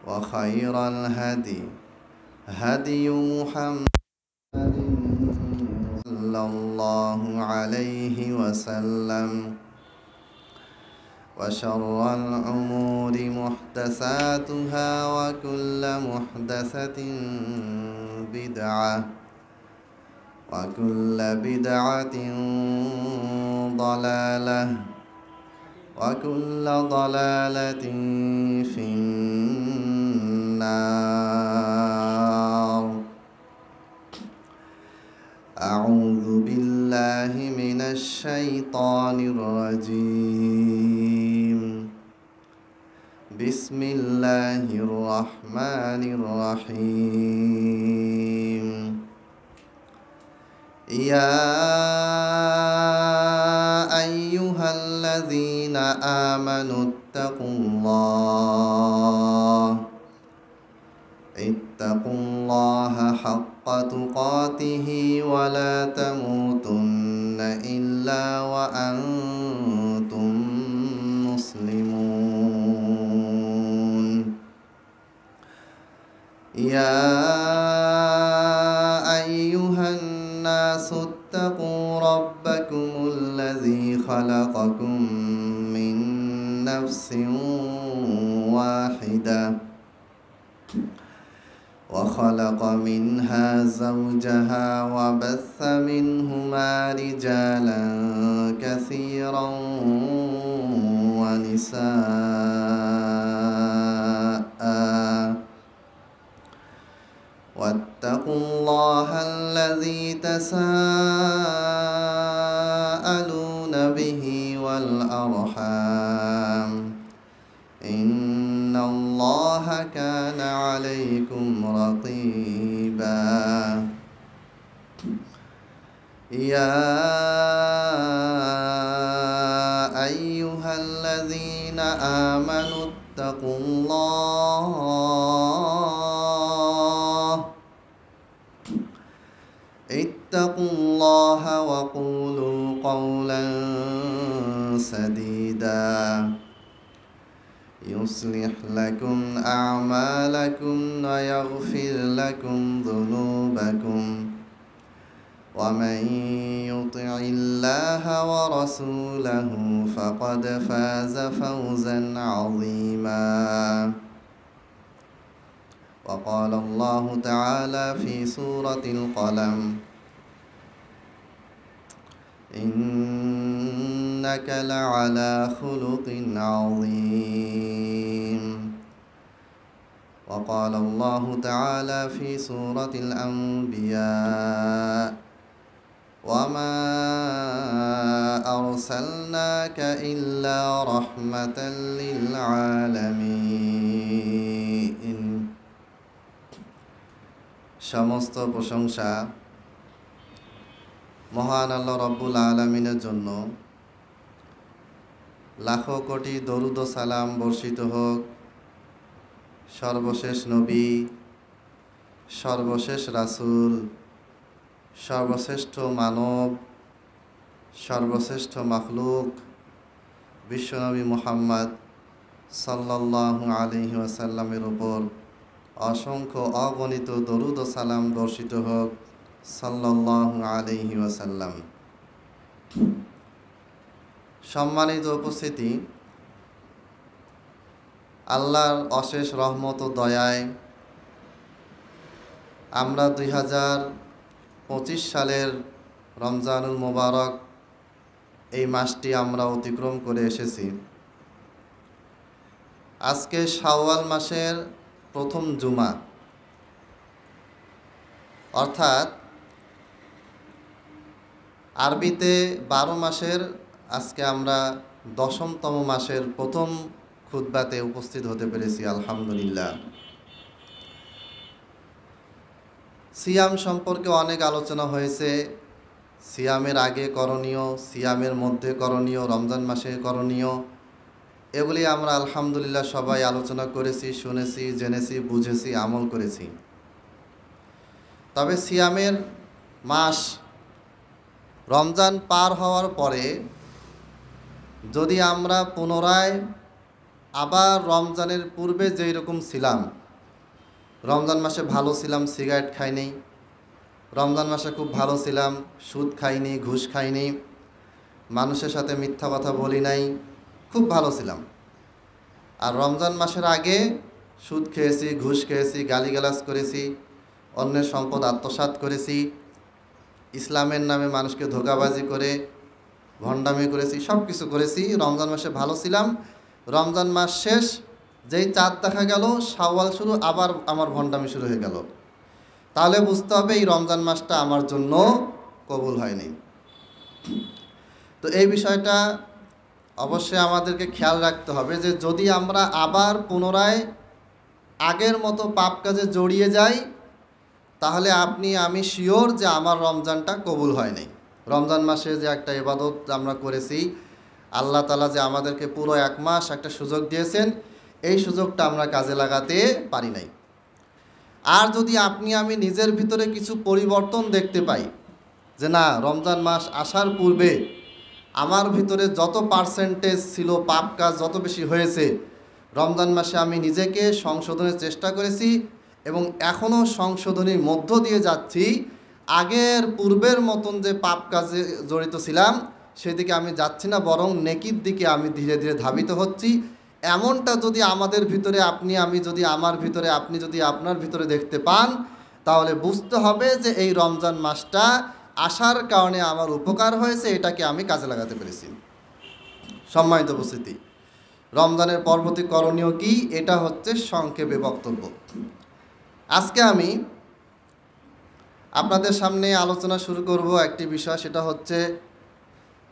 وخير الهدي هدي محمد صلى الله عليه وسلم وشر الأمور محدثاتها وكل محدثة بدعة وكل بدعة ضلالة وكل ضلالة في النار. أعوذ بالله من الشيطان الرجيم. بسم الله الرحمن الرحيم. يا أيها الذين آمنوا اتقوا الله حق تقاته ولا تموتن إلا وأنتم مسلمون. يا أيها الناس اتقوا ربكم الذي خلقكم من نفس واحدة وخلق منها زوجها وبث منهما رجالا كثيرا ونساء واتقوا الله الذي تساءلون به والأرحام إن الله كان عليكم رقيبا. يا أيها الذين آمنوا اتقوا الله وقولوا قولا سديدا يصلح لكم أعمالكم ويغفر لكم ذنوبكم ومن يطع الله ورسوله فقد فاز فوزا عظيما. وقال الله تعالى في سورة القلم إنك لعلى خلق عظيم. وقال الله تعالى في سورة الأنبياء وما أرسلناك إلا رحمة للعالمين. সমস্ত প্রশংসা মহান আল্লাহ রব্বুল আলামিনের জন্য। লাখো কোটি দরুদ ও সালাম বর্ষিত হোক সর্বশেষ নবী, সর্বশেষ রাসূল, সর্বশ্রেষ্ঠ মানব, সর্বশ্রেষ্ঠ মাখলুক বিশ্বনবী মুহাম্মদ সাল্লাল্লাহু আলাইহি ওয়াসাল্লামের উপর অসংখ্য অগণিত দরুদ ও সালাম বর্ষিত হোক সাল্লাল্লাহু আলাইহি ওয়াসাল্লাম। সম্মানিত উপস্থিতি, আল্লাহর অশেষ রহমত ও দয়ায় আমরা 2025 সালের রমজানুল মোবারক এই মাসটি আমরা অতিক্রম করে এসেছি। আজকে শাওয়াল মাসের প্রথম জুমা, অর্থাৎ আরবিতে 12 মাসের আজকে আমরা 10তম মাসের প্রথম খুতবাতে উপস্থিত হতে পেরেছি, আলহামদুলিল্লাহ। সিয়াম সম্পর্কে অনেক আলোচনা হয়েছে। সিয়ামের আগে করণীয়, সিয়ামের মধ্যে করণীয়, রমজান মাসে করণীয়, এগুলি আমরা আলহামদুলিল্লাহ সবাই আলোচনা করেছি, শুনেছি, জেনেছি, বুঝেছি, আমল করেছি। তবে সিয়ামের মাস রমজান পার হওয়ার পরে যদি আমরা পুনরায় আবার রমজানের পূর্বে যেই রকম ছিলাম, রমজান মাসে ভালো ছিলাম, সিগারেট খাইনি। রমজান মাসে খুব ভালো ছিলাম, সুদ খাইনি, ঘুষ খাইনি, মানুষের সাথে মিথ্যা কথা বলি নাই, খুব ভালো ছিলাম। আর রমজান মাসের আগে সুদ খেয়েছি, ঘুষ খেয়েছি, গালিগালাজ করেছি, অন্যের সম্পদ আত্মসাৎ করেছি, ইসলামের নামে মানুষকে ধোঁকাবাজি করে ভণ্ডামি করেছি, সব কিছু করেছি। রমজান মাসে ভালো ছিলাম। রমজান মাস শেষ, যেই চাঁদ দেখা গেল, শাওয়াল শুরু, আবার আমার ভণ্ডামি শুরু হয়ে গেল। তাহলে বুঝতে হবে এই রমজান মাসটা আমার জন্য কবুল হয়নি। তো এই বিষয়টা অবশ্যই আমাদেরকে খেয়াল রাখতে হবে যে যদি আমরা আবার পুনরায় আগের মতো পাপ কাজে জড়িয়ে যাই, তাহলে আপনি আমি শিওর যে আমার রমজানটা কবুল হয়নি। রমজান মাসে যে একটা ইবাদত আমরা করেছি, আল্লাহ তাআলা যে আমাদেরকে পুরো এক মাস একটা সুযোগ দিয়েছেন, এই সুযোগটা আমরা কাজে লাগাতে পারি নাই। আর যদি আপনি আমি নিজের ভিতরে কিছু পরিবর্তন দেখতে পাই যে না, রমজান মাস আসার পূর্বে আমার ভিতরে যত পার্সেন্টেজ ছিল পাপ কাজ যত বেশি হয়েছে, রমজান মাসে আমি নিজেকে সংশোধনের চেষ্টা করেছি এবং এখনও সংশোধনীর মধ্য দিয়ে যাচ্ছি, আগের পূর্বের মতন যে পাপ কাজে জড়িত ছিলাম সেদিকে আমি যাচ্ছি না, বরং নেকির দিকে আমি ধীরে ধীরে ধাবিত হচ্ছি, এমনটা যদি আমাদের ভিতরে আপনি আমি যদি আমার ভিতরে আপনি যদি আপনার ভিতরে দেখতে পান, তাহলে বুঝতে হবে যে এই রমজান মাসটা আসার কারণে আমার উপকার হয়েছে, এটাকে আমি কাজে লাগাতে পেরেছি। সম্মানিত উপস্থিতি, রমজানের পরবর্তী করণীয় কি, এটা হচ্ছে সংক্ষেপে বক্তব্য। আজকে আমি আপনাদের সামনে আলোচনা শুরু করব একটি বিষয়, সেটা হচ্ছে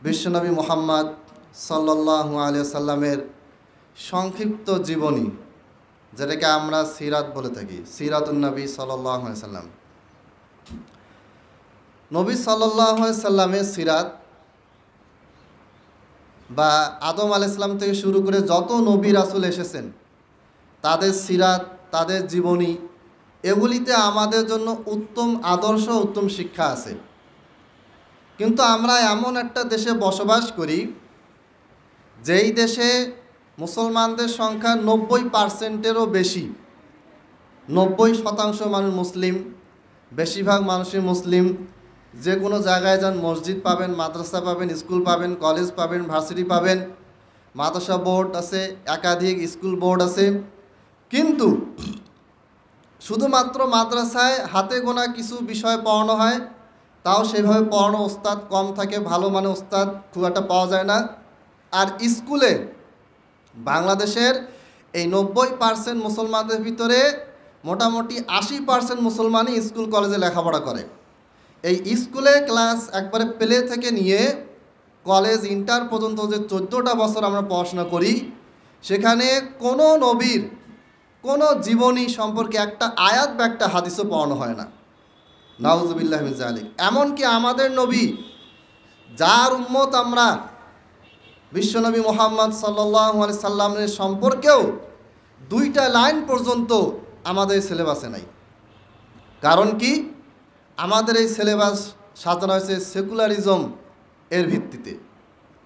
বিশ্বনবী মুহাম্মদ সাল্লাল্লাহু আলাইহি সাল্লামের সংক্ষিপ্ত জীবনী, যেটাকে আমরা সিরাত বলে থাকি, সিরাতুন নবী সাল্লাল্লাহু আলাইহি সাল্লাম। নবী সাল্লাল্লাহু আলাইহি সাল্লামের সিরাত বা আদম আলাইহিস সালাম থেকে শুরু করে যত নবী রাসূল এসেছেন, তাদের সিরাত, তাদের জীবনী, এগুলিতে আমাদের জন্য উত্তম আদর্শ, উত্তম শিক্ষা আছে। কিন্তু আমরা এমন একটা দেশে বসবাস করি, যেই দেশে মুসলমানদের সংখ্যা 90%-এরও বেশি, 90% মানুষ মুসলিম, বেশিরভাগ মানুষই মুসলিম। যে কোনো জায়গায় যান মসজিদ পাবেন, মাদ্রাসা পাবেন, স্কুল পাবেন, কলেজ পাবেন, ভার্সিটি পাবেন, মাদ্রাসা বোর্ড আছে, একাধিক স্কুল বোর্ড আছে। কিন্তু শুধুমাত্র মাদ্রাসায় হাতে গোনা কিছু বিষয় পড়ানো হয়, তাও সেভাবে পড়ানো ওস্তাদ কম থাকে, ভালো মানে ওস্তাদ খুব একটা পাওয়া যায় না। আর স্কুলে বাংলাদেশের এই 90% মুসলমানদের ভিতরে মোটামুটি 80% মুসলমানই স্কুল কলেজে লেখাপড়া করে। এই স্কুলে ক্লাস একবারে প্লে থেকে নিয়ে কলেজ ইন্টার পর্যন্ত যে 14টা বছর আমরা পড়াশোনা করি, সেখানে কোনো নবীর কোনো জীবনী সম্পর্কে একটা আয়াত বা একটা হাদিসও পড়ানো হয় না। নাউজুবিল্লাহি মিন যালিক। এমনকি আমাদের নবী, যার উম্মত আমরা, বিশ্বনবী মুহাম্মদ সাল্লাল্লাহু আলাইহি সাল্লামের সম্পর্কেও 2টা লাইন পর্যন্ত আমাদের সিলেবাসে নাই। কারণ কি? আমাদের এই সিলেবাস সাজানো হয়েছে সেকুলারিজম এর ভিত্তিতে।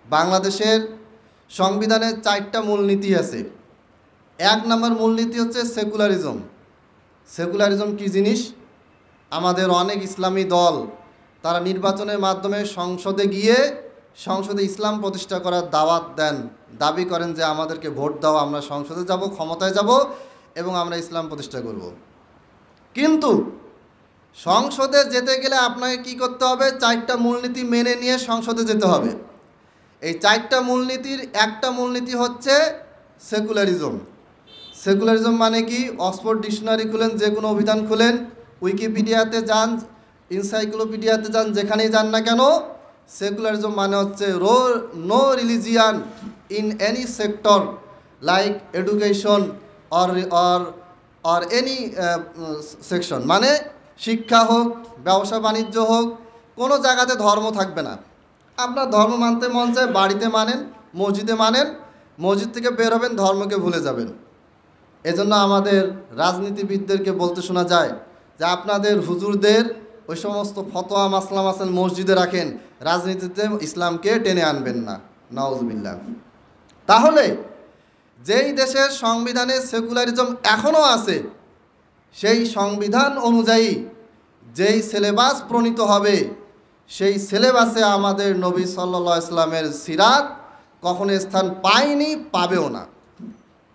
বাংলাদেশের সংবিধানের 4টা মূলনীতি আছে। 1 নম্বর মূলনীতি হচ্ছে সেকুলারিজম। সেকুলারিজম কি জিনিস? আমাদের অনেক ইসলামী দল তারা নির্বাচনের মাধ্যমে সংসদে গিয়ে সংসদে ইসলাম প্রতিষ্ঠা করার দাওয়াত দেন, দাবি করেন যে আমাদেরকে ভোট দাও, আমরা সংসদে যাব, ক্ষমতায় যাব এবং আমরা ইসলাম প্রতিষ্ঠা করব। কিন্তু সংসদে যেতে গেলে আপনাকে কি করতে হবে? 4টা মূলনীতি মেনে নিয়ে সংসদে যেতে হবে। এই 4টা মূলনীতির একটা মূলনীতি হচ্ছে সেকুলারিজম। সেকুলারিজম মানে কি? অক্সফোর্ড ডিকশনারি খুলেন, যে কোনো অভিধান খুলেন, উইকিপিডিয়াতে যান, এনসাইক্লোপিডিয়াতে যান, যেখানেই যান না কেন, সেকুলারিজম মানে হচ্ছে no religion in any sector like education or any section. মানে শিক্ষা হোক, ব্যবসা বাণিজ্য হোক, কোনো জায়গাতে ধর্ম থাকবে না। আপনার ধর্ম মানতে মন চায়, বাড়িতে মানেন, মসজিদে মানেন, মসজিদ থেকে বের হবেন, ধর্মকে ভুলে যাবেন। এজন্য আমাদের রাজনীতিবিদদেরকে বলতে শোনা যায় যে আপনাদের হুজুরদের ওই সমস্ত ফতোয়া মাসলা মাসাল মসজিদে রাখেন, রাজনীতিতে ইসলামকে টেনে আনবেন না। নাউজুবিল্লাহ। তাহলে যেই দেশের সংবিধানে সেকুলারিজম এখনও আছে, সেই সংবিধান অনুযায়ী যেই সিলেবাস প্রণীত হবে, সেই সিলেবাসে আমাদের নবী সাল্লাল্লাহু আলাইহি সাল্লামের সিরাত কখনো স্থান পায়নি, পাবেও না।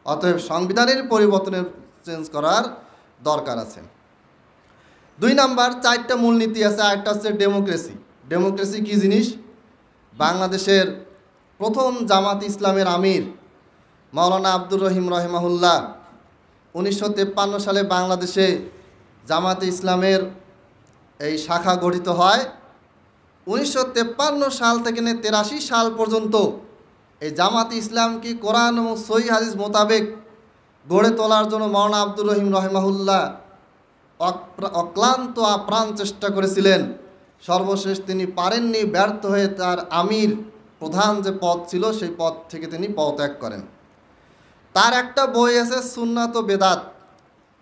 অতএব সংবিধানের পরিবর্তনের চেঞ্জ করার দরকার আছে। 2 নাম্বার, 4টা মূলনীতি আছে। আরেকটা হচ্ছে ডেমোক্রেসি। ডেমোক্রেসি কী জিনিস? বাংলাদেশের প্রথম জামাত ইসলামের আমির মাওলানা আব্দুর রহিম রহিমাহুল্লাহ 1953 সালে বাংলাদেশে জামাতে ইসলামের এই শাখা গঠিত হয়। 1953 সাল থেকে 83 সাল পর্যন্ত এই জামাতে ইসলামকে কোরআন এবং সহিহ হাদিস মোতাবেক গড়ে তোলার জন্য মাওলানা আব্দুর রহিম রহিমাহুল্লাহ অক্লান্ত আপ্রাণ চেষ্টা করেছিলেন। সর্বশেষ তিনি পারেননি, ব্যর্থ হয়ে তার আমির প্রধান যে পদ ছিল সেই পদ থেকে তিনি পদত্যাগ করেন। তার একটা বই আছে সুন্নাত ও বেদাত।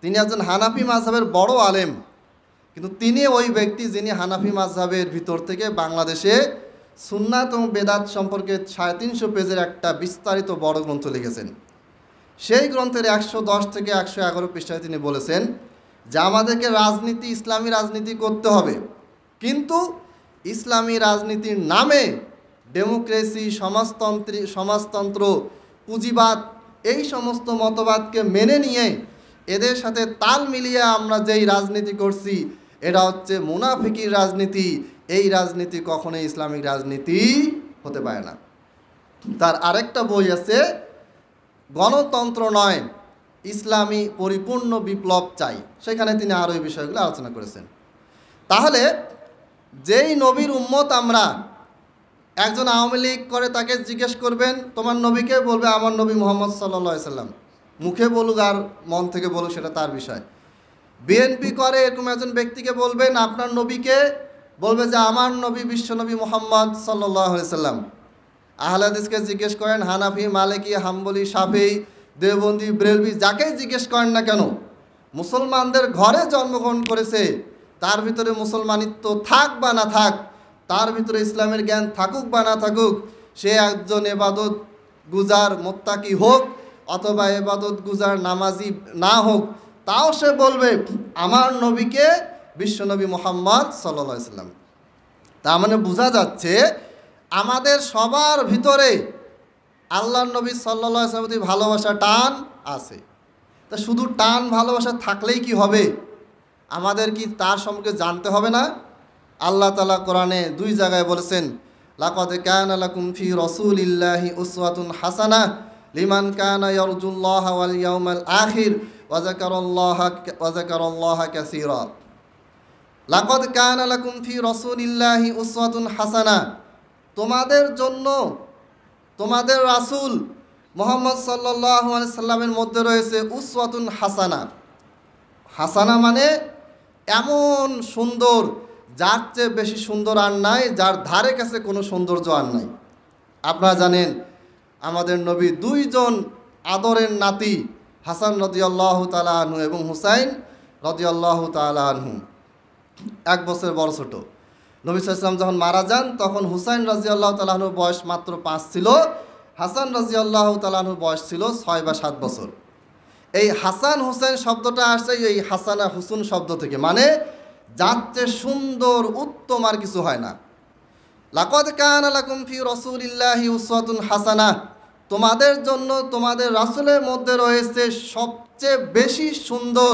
তিনি একজন হানাফি মাযহাবের বড় আলেম, কিন্তু তিনি ওই ব্যক্তি যিনি হানাফি মাযহাবের ভিতর থেকে বাংলাদেশে সুন্নাত এবং বেদাত সম্পর্কে 350 পেজের একটা বিস্তারিত বড় গ্রন্থ লিখেছেন। সেই গ্রন্থের 110 থেকে 111 পৃষ্ঠায় তিনি বলেছেন যে আমাদেরকে রাজনীতি, ইসলামী রাজনীতি করতে হবে, কিন্তু ইসলামী রাজনীতির নামে ডেমোক্রেসি, সমাজতন্ত্র, পুঁজিবাদ এই সমস্ত মতবাদকে মেনে নিয়ে এদের সাথে তাল মিলিয়ে আমরা যেই রাজনীতি করছি, এটা হচ্ছে মুনাফিকির রাজনীতি। এই রাজনীতি কখনোই ইসলামিক রাজনীতি হতে পারে না। তার আরেকটা বই আছে গণতন্ত্র নয়, ইসলামী পরিপূর্ণ বিপ্লব চাই। সেখানে তিনি আরও এই বিষয়গুলো আলোচনা করেছেন। তাহলে যেই নবীর উম্মত আমরা, একজন আওয়ামী লীগ করে তাকে জিজ্ঞেস করবেন তোমার নবীকে, বলবে আমার নবী মুহাম্মদ সাল্লাল্লাহু আলাইহি সাল্লাম। মুখে বলুক আর মন থেকে বলুক সেটা তার বিষয়। বিএনপি করে এরকম একজন ব্যক্তিকে বলবেন আপনার নবীকে, বলবে যে আমার নবী বিশ্বনবী মুহাম্মদ সাল্লাল্লাহু আলাইহি সাল্লাম। আহলে হাদিসকে জিজ্ঞেস করেন, হানাফি, মালিকি, হাম্বলি, শাফি, দেওবন্দি, ব্রেলভি, যাকেই জিজ্ঞেস করেন না কেন, মুসলমানদের ঘরে জন্মগ্রহণ করেছে, তার ভিতরে মুসলমানিত্ব থাক বা না থাক, তার ভিতরে ইসলামের জ্ঞান থাকুক বা না থাকুক, সে একজন এবাদত গুজার মোত্তাকি হোক অথবা এবাদত গুজার নামাজি না হোক, তাও সে বলবে আমার নবীকে বিশ্বনবী মুহাম্মদ সাল্লাল্লাহু আলাইহি সাল্লাম। তার মানে বোঝা যাচ্ছে আমাদের সবার ভিতরে আল্লাহর নবী সাল্লাল্লাহু আলাইহি ওয়াসাল্লামের প্রতি ভালোবাসা, টান আছে। তা শুধু টান ভালোবাসা থাকলেই কি হবে? আমাদের কি তার সম্পর্কে জানতে হবে না? আল্লাহ তাআলা কোরআনে 2 জায়গায় বলেছেন, লাকাদ কানা লাকুম ফি রাসূলিল্লাহি উসওয়াতুন হাসানাহ লিমান কানা ইয়ারজুল্লাহা ওয়াল ইয়াউমাল আখির ওয়া যাকারাল্লাহা কাসীরা। লাকাদ কানা লাকুম ফি রাসূলিল্লাহি উসওয়াতুন হাসানাহ, তোমাদের জন্য তোমাদের রাসূল মুহাম্মদ সাল্লাল্লাহু আলাইহি সাল্লামের মধ্যে রয়েছে উসওয়াতুন হাসানা। হাসানা মানে এমন সুন্দর যার চেয়ে বেশি সুন্দর আর নাই, যার ধারে কাছে কোনো সৌন্দর্য আর নাই। আপনারা জানেন আমাদের নবী 2 জন আদরের নাতি, হাসান রাদিয়াল্লাহু তাআলা আনহু এবং হুসাইন রাদিয়াল্লাহু তাআলা আনহু, 1 বছর বড় ছোট। নবী সাল্লাল্লাহু আলাইহি ওয়াসাল্লাম যখন মারা যান তখন হুসাইন রাদিয়াল্লাহু তাআলা আনহুর বয়স মাত্র 5 ছিল, হাসান রাদিয়াল্লাহু তাআলা আনহুর বয়স ছিল 6 বা 7 বছর। এই হাসান হুসাইন শব্দটা আসছে এই হাসানা হুসুন শব্দ থেকে, মানে যার চেয়ে সুন্দর উত্তম আর কিছু হয় না। লাকাদ কানা লাকুম ফি রাসূলিল্লাহি উসওয়াতুন হাসানাহ, তোমাদের জন্য তোমাদের রাসূলের মধ্যে রয়েছে সবচেয়ে বেশি সুন্দর।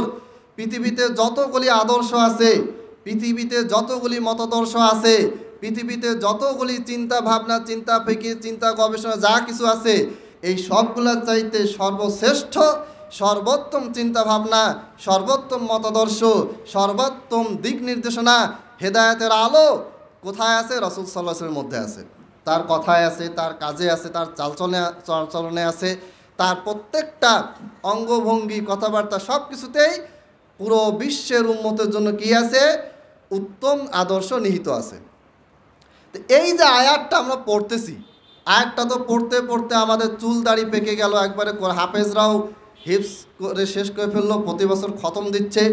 পৃথিবীতে যতগুলি আদর্শ আছে, পৃথিবীতে যতগুলি মতাদর্শ আছে, পৃথিবীতে যতগুলি চিন্তা ভাবনা, চিন্তা ফিকির, চিন্তা গবেষণা যা কিছু আছে, এই সবগুলোর চাইতে সর্বশ্রেষ্ঠ, সর্বোত্তম চিন্তা ভাবনা, সর্বোত্তম মতাদর্শ, সর্বোত্তম দিক নির্দেশনা, হেদায়েতের আলো কোথায় আছে? রাসূল সাল্লাল্লাহু আলাইহি ওয়াসাল্লামের মধ্যে আছে। তার কথায় আছে, তার কাজে আছে, তার চালচলনে আছে, তার প্রত্যেকটা অঙ্গভঙ্গি, কথাবার্তা সব কিছুতেই পুরো বিশ্বের উম্মতের জন্য কি আছে? উত্তম আদর্শ নিহিত আছে। তো এই যে আয়াতটা আমরা পড়তেছি, আয়াতটা তো পড়তে পড়তে আমাদের চুল দাড়ি পেকে গেল, একবারে হাফেজরাও হিফজ করে শেষ করে ফেললো, প্রতি বছর খতম দিচ্ছে,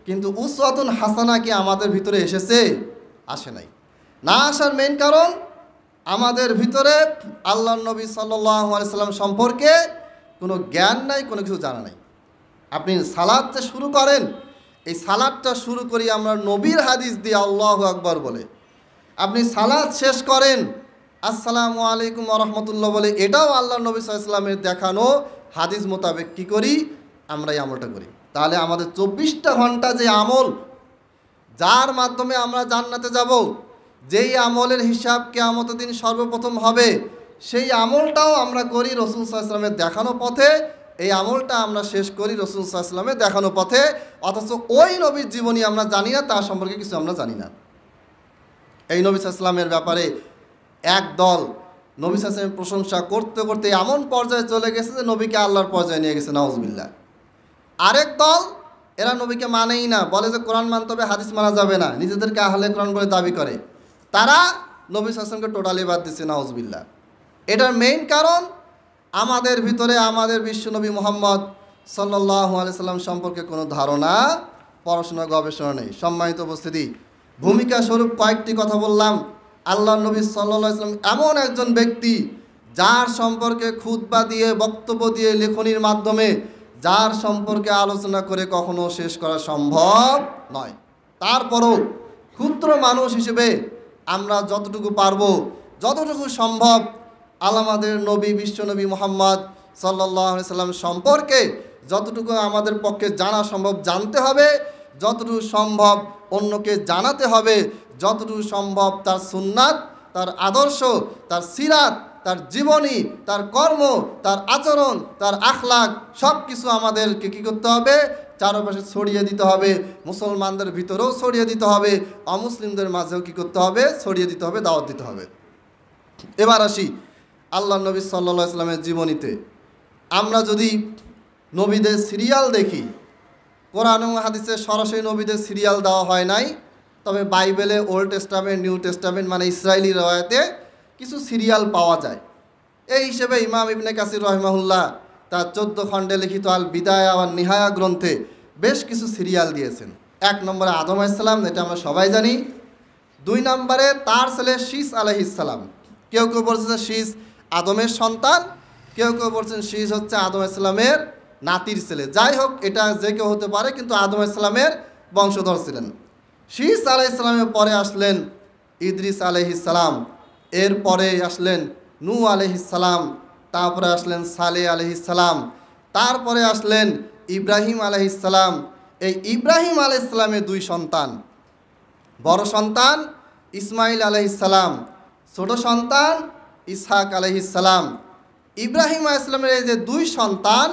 কিন্তু উসওয়াতুন হাসানা কি আমাদের ভিতরে এসেছে? আসে নাই। না আসার মেইন কারণ আমাদের ভিতরে আল্লাহর নবী সাল্লাল্লাহু আলাইহি সাল্লাম সম্পর্কে কোনো জ্ঞান নাই, কোনো কিছু জানা নাই। আপনি সালাদ যে শুরু করেন, এই সালাদটা শুরু করি আমরা নবীর হাদিস দিয়ে আল্লাহু আকবার বলে। আপনি সালাদ শেষ করেন আসসালামু আলাইকুম ওয়া রাহমাতুল্লাহ বলে, এটাও আল্লাহ নবী সাল্লাল্লাহু আলাইহি ওয়াসাল্লামের দেখানো হাদিস মোতাবেক কী করি, আমরা এই আমলটা করি। তাহলে আমাদের 24টা ঘন্টা যে আমল, যার মাধ্যমে আমরা জান্নাতে যাব, যেই আমলের হিসাব কিয়ামতের দিন সর্বপ্রথম হবে, সেই আমলটাও আমরা করি রাসূল সাল্লাল্লাহু আলাইহি ওয়াসাল্লামের দেখানো পথে। এই আমলটা আমরা শেষ করি রাসূল সাল্লাল্লাহু আলাইহি ওয়াসাল্লামের দেখানো পথে, অথচ ওই নবীর জীবনী আমরা জানি না, তার সম্পর্কে কিছু আমরা জানি না। এই নবী সাল্লাল্লাহু আলাইহি ওয়াসাল্লামের ব্যাপারে একদল নবী সাল্লাল্লাহু আলাইহি ওয়াসাল্লামের প্রশংসা করতে করতে এমন পর্যায়ে চলে গেছে যে নবীকে আল্লাহর পর্যায়ে নিয়ে গেছে, নাউজুবিল্লাহ। আরেক দল, এরা নবীকে মানেই না, বলে যে কোরআন মানতে হবে, হাদিস মানা যাবে না, নিজেদেরকে আহলে কোরআন বলে দাবি করে। তারা নবী সাল্লাল্লাহু আলাইহি ওয়াসাল্লামকে টোটালি বাদ দিচ্ছে, নাউজুবিল্লাহ। এটার মেইন কারণ আমাদের ভিতরে আমাদের বিশ্বনবী মুহাম্মদ সাল্লাল্লাহু আলাইহি সাল্লাম সম্পর্কে কোনো ধারণা, পড়াশোনা, গবেষণা নেই। সম্মানিত উপস্থিতি, ভূমিকা স্বরূপ কয়েকটি কথা বললাম। আল্লাহ নবী সাল্লাল্লাহু আলাইহি সাল্লাম এমন একজন ব্যক্তি, যার সম্পর্কে খুতবা দিয়ে, বক্তব্য দিয়ে, লেখনির মাধ্যমে, যার সম্পর্কে আলোচনা করে কখনো শেষ করা সম্ভব নয়। তারপরও ক্ষুদ্র মানুষ হিসেবে আমরা যতটুকু পারবো, যতটুকু সম্ভব, আমাদের নবী বিশ্বনবী মুহাম্মদ সাল্লাল্লাহু আলাইহি সাল্লাম সম্পর্কে যতটুকু আমাদের পক্ষে জানা সম্ভব জানতে হবে, যতটুকু সম্ভব অন্যকে জানাতে হবে, যতটুকু সম্ভব তার সুন্নাত, তার আদর্শ, তার সিরাত, তার জীবনী, তার কর্ম, তার আচরণ, তার আখলাক, সব কিছু আমাদেরকে কী করতে হবে, চারপাশে ছড়িয়ে দিতে হবে। মুসলমানদের ভিতরেও ছড়িয়ে দিতে হবে, অমুসলিমদের মাঝেও কী করতে হবে, ছড়িয়ে দিতে হবে, দাওয়াত দিতে হবে। এবার আসি আল্লাহ নবী সাল্লাল্লাহু আলাইহি সাল্লামের জীবনীতে। আমরা যদি নবীদের সিরিয়াল দেখি, কোরআন এবং হাদিসে সরাসরি নবীদের সিরিয়াল দেওয়া হয় নাই, তবে বাইবেলে ওল্ড টেস্টামেন্ট, নিউ টেস্টামেন্ট মানে ইসরায়েলি রওয়ায়াতে কিছু সিরিয়াল পাওয়া যায়। এই হিসেবে ইমাম ইবনে কাসির রহিমাহুল্লাহ তার 14 খণ্ডে লিখিত আল বিদায়া ওয়ান নিহায়া গ্রন্থে বেশ কিছু সিরিয়াল দিয়েছেন। 1 নম্বরে আদম আলাইহিস সালাম, এটা আমরা সবাই জানি। 2 নম্বরে তার ছেলে শীস আলাইহিস সালাম। কেউ কেউ বলছেন শীস আদমের সন্তান, কেউ কেউ বলছেন শীস হচ্ছে আদম আলাইহিস সালামের নাতির ছেলে। যাই হোক, এটা যে কেউ হতে পারে, কিন্তু আদম আলাইহিস সালামের বংশধর ছিলেন। শীস আলাইহিস সালামের পরে আসলেন ইদ্রিস আলাইহিস সালাম, এরপরে আসলেন নূহ আলাইহিস সালাম, তারপরে আসলেন সালেহ আলাইহিস সালাম, তারপরে আসলেন ইব্রাহিম আলাইহিস সালাম। এই ইব্রাহিম আলাইহিস সালামের 2 সন্তান, বড় সন্তান ইসমাইল আলাইহিস সালাম, ছোট সন্তান ইসহাক আলাইহিস সালাম। ইব্রাহিম আলাইহিস সালামের এই যে 2 সন্তান,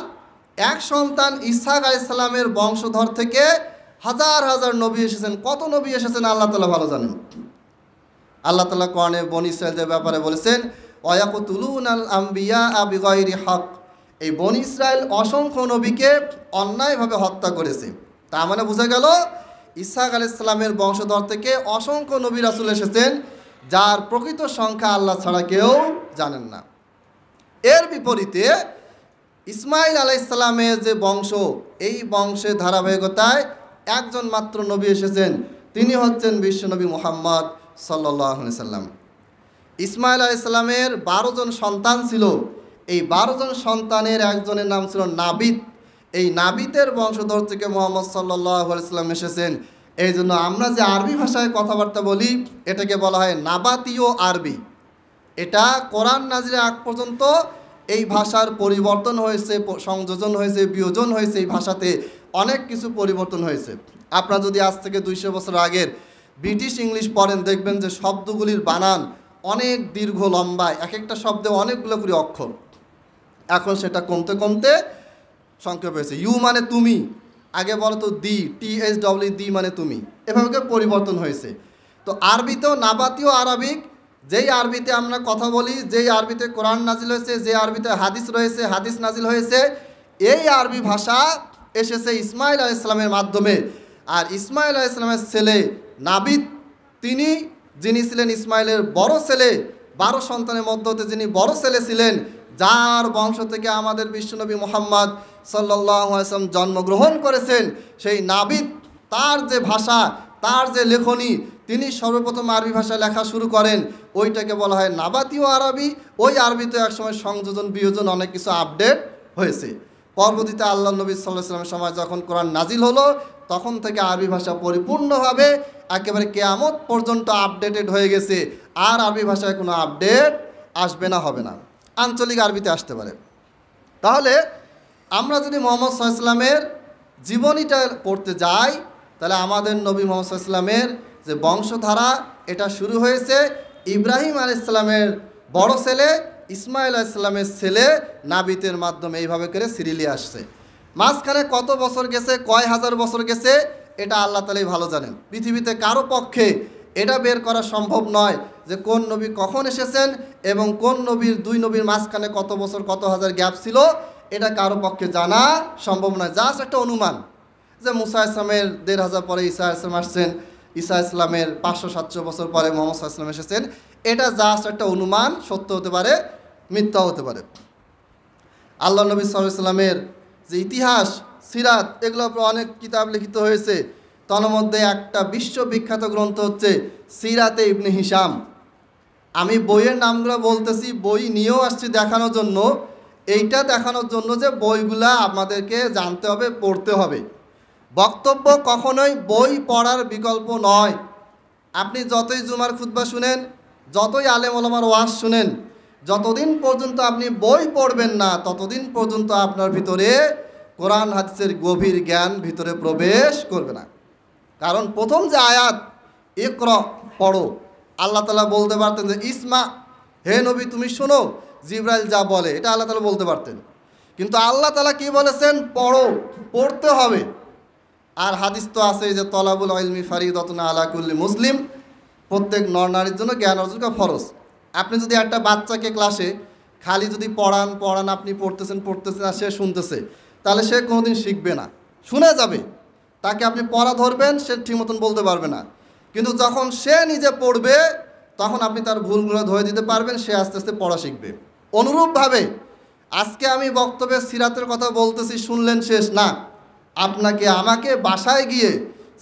এক সন্তান ইসহাক আলাইহিস সালামের বংশধর থেকে হাজার হাজার নবী এসেছেন। কত নবী এসেছেন আল্লাহ তাআলা ভালো জানেন। আল্লাহ তাআলা কোরআনে বনী ইসরাঈলদের ব্যাপারে বলেছেন, ওয়ায়াকুতুলুনাল আমবিয়া বিগাইরি হক। এই বনী ইসরাঈল অসংখ্য নবীকে অন্যায়ভাবে হত্যা করেছে। তার মানে বোঝা গেল ইসহাক আলাইহিস সালামের বংশধর থেকে অসংখ্য নবী রাসূল এসেছেন, যার প্রকৃত সংখ্যা আল্লাহ ছাড়া কেউ জানেন না। এর বিপরীতে ইসমাইল আলাইহিস সালামের যে বংশ, এই বংশের ধারাবাহিকতায় একজন মাত্র নবী এসেছেন, তিনি হচ্ছেন বিশ্বনবী মুহাম্মদ সাল্লাল্লাহু আলাইহি সাল্লাম। ইসমাইল আলাইহিস সালামের 12 জন সন্তান ছিল। এই 12 জন সন্তানের একজনের নাম ছিল নাবিত। এই নাবিতের বংশধর থেকে মুহাম্মদ সাল্লাল্লাহু আলাইহি সাল্লাম এসেছেন। এই জন্য আমরা যে আরবি ভাষায় কথাবার্তা বলি, এটাকে বলা হয় নাবাতীয় আরবি। এটা কোরআন নাজিলের আগ পর্যন্ত এই ভাষার পরিবর্তন হয়েছে, সংযোজন হয়েছে, বিয়োজন হয়েছে। এই ভাষাতে অনেক কিছু পরিবর্তন হয়েছে। আপনারা যদি আজ থেকে 200 বছর আগের ব্রিটিশ ইংলিশ পড়েন, দেখবেন যে শব্দগুলির বানান অনেক দীর্ঘ, লম্বা, এক একটা শব্দে অনেকগুলো করে অক্ষর। এখন সেটা কমতে কমতে সংক্ষেপ হয়েছে। ইউ মানে তুমি, আগে বলো তো দি, THW দি মানে তুমি, এভাবে পরিবর্তন হয়েছে। তো আরবিতেও নাবাতীয় আরবিক, যেই আরবিতে আমরা কথা বলি, যেই আরবিতে কোরআন নাজিল হয়েছে, যে আরবিতে হাদিস রয়েছে, হাদিস নাজিল হয়েছে, এই আরবি ভাষা এসেছে ইসমাইল আলাইহিস সালামের মাধ্যমে। আর ইসমাইল আলাইহিস সালামের ছেলে নাবিত, তিনি যিনি ছিলেন ইসমাইলের বড় ছেলে, 12 সন্তানের মধ্যে যিনি বড় ছেলে ছিলেন, যার বংশ থেকে আমাদের বিশ্বনবী মুহাম্মদ সাল্লাল্লাহু আলাইহি ওয়াসাল্লাম জন্মগ্রহণ করেছেন, সেই নাবিত, তার যে ভাষা, তার যে লেখনী, তিনি সর্বপ্রথম আরবি ভাষায় লেখা শুরু করেন। ওইটাকে বলা হয় নাবাতীয় আরবি। ওই আরবিতে একসময় সংযোজন, বিয়োজন, অনেক কিছু আপডেট হয়েছে। পরবর্তীতে আল্লাহ নবী সাল্লাল্লাহু আলাইহি ওয়াসাল্লামের সময় যখন কোরআন নাজিল হলো, তখন থেকে আরবি ভাষা পরিপূর্ণভাবে একেবারে কিয়ামত পর্যন্ত আপডেটেড হয়ে গেছে। আর আরবি ভাষায় কোনো আপডেট আসবে না, হবে না, আঞ্চলিক আরবিতে আসতে পারে। তাহলে আমরা যদি মুহাম্মদ সাল্লাল্লাহু আলাইহি ওয়াসাল্লামের জীবনীটা পড়তে যাই, তাহলে আমাদের নবী মুহাম্মদ সাল্লাল্লাহু আলাইহি ওয়াসাল্লামের যে বংশধারা, এটা শুরু হয়েছে ইব্রাহিম আলাইহিস সালামের বড় ছেলে ইসমাইল আলাইহিস সালামের ছেলে নাবিতের মাধ্যমে এইভাবে করে সিরিয়ালে আসছে। মাঝখানে কত বছর গেছে, কয় হাজার বছর গেছে, এটা আল্লাহ তাআলাই ভালো জানেন। পৃথিবীতে কারো পক্ষে এটা বের করা সম্ভব নয় যে কোন নবী কখন এসেছেন এবং কোন নবীর, দুই নবীর মাঝখানে কত বছর কত হাজার গ্যাপ ছিল, এটা কারো পক্ষে জানা সম্ভব নয়। জাস্ট একটা অনুমান যে মুসা ইসলামের ১৫০০ পরে ঈসা ইসলাম আসছেন, ঈসা ইসলামের ৫০০-৭০০ বছর পরে মুহাম্মদ সাল্লাল্লাহু আলাইহি ওয়াসাল্লাম এসেছেন, এটা জাস্ট একটা অনুমান, সত্য হতে পারে, মিথ্যা হতে পারে। আল্লাহ নবী সাল্লাল্লাহু আলাইহি ওয়াসাল্লামের যে ইতিহাস, সিরাত, এগুলোর উপর অনেক কিতাব লিখিত হয়েছে। তন্মধ্যে একটা বিশ্ববিখ্যাত গ্রন্থ হচ্ছে সিরাতে ইবনে হিশাম। আমি বইয়ের নামগুলো বলতেছি, বই নিয়েও আসছি দেখানোর জন্য, এইটা দেখানোর জন্য যে বইগুলা আমাদেরকে জানতে হবে, পড়তে হবে। বক্তব্য কখনোই বই পড়ার বিকল্প নয়। আপনি যতই জুমার খুতবা শুনেন, যতই আলেম ওলামার ওয়াজ শুনেন, যতদিন পর্যন্ত আপনি বই পড়বেন না, ততদিন পর্যন্ত আপনার ভিতরে কোরআন হাদিসের গভীর জ্ঞান ভিতরে প্রবেশ করবে না। কারণ প্রথম যে আয়াত, ইকরা, পড়ো, আল্লাহ তাআলা বলতে পারতেন যে ইসমা, হে নবী তুমি শোনো জিবরাইল যা বলে, এটা আল্লাহ তাআলা বলতে পারতেন। কিন্তু আল্লাহ তাআলা কি বলেছেন? পড়ো, পড়তে হবে। আর হাদিস তো আছে যে তলাবুল ইলমি ফারিদাতুন আলা কুল্লি মুসলিম, প্রত্যেক নর নারীর জন্য জ্ঞান অর্জন করা ফরজ। আপনি যদি একটা বাচ্চাকে ক্লাসে খালি যদি পড়ান, আপনি পড়তেছেন আর সে শুনতেছে, তাহলে সে কোনোদিন শিখবে না, শুনে যাবে। তাকে আপনি পড়া ধরবেন, সে ঠিক মতন বলতে পারবে না। কিন্তু যখন সে নিজে পড়বে, তখন আপনি তার ভুলগুলো ধরে দিতে পারবেন, সে আস্তে আস্তে পড়া শিখবে। অনুরূপভাবে আজকে আমি বক্তব্যে সিরাতের কথা বলতেছি, শুনলেন শেষ না, আপনাকে আমাকে বাসায় গিয়ে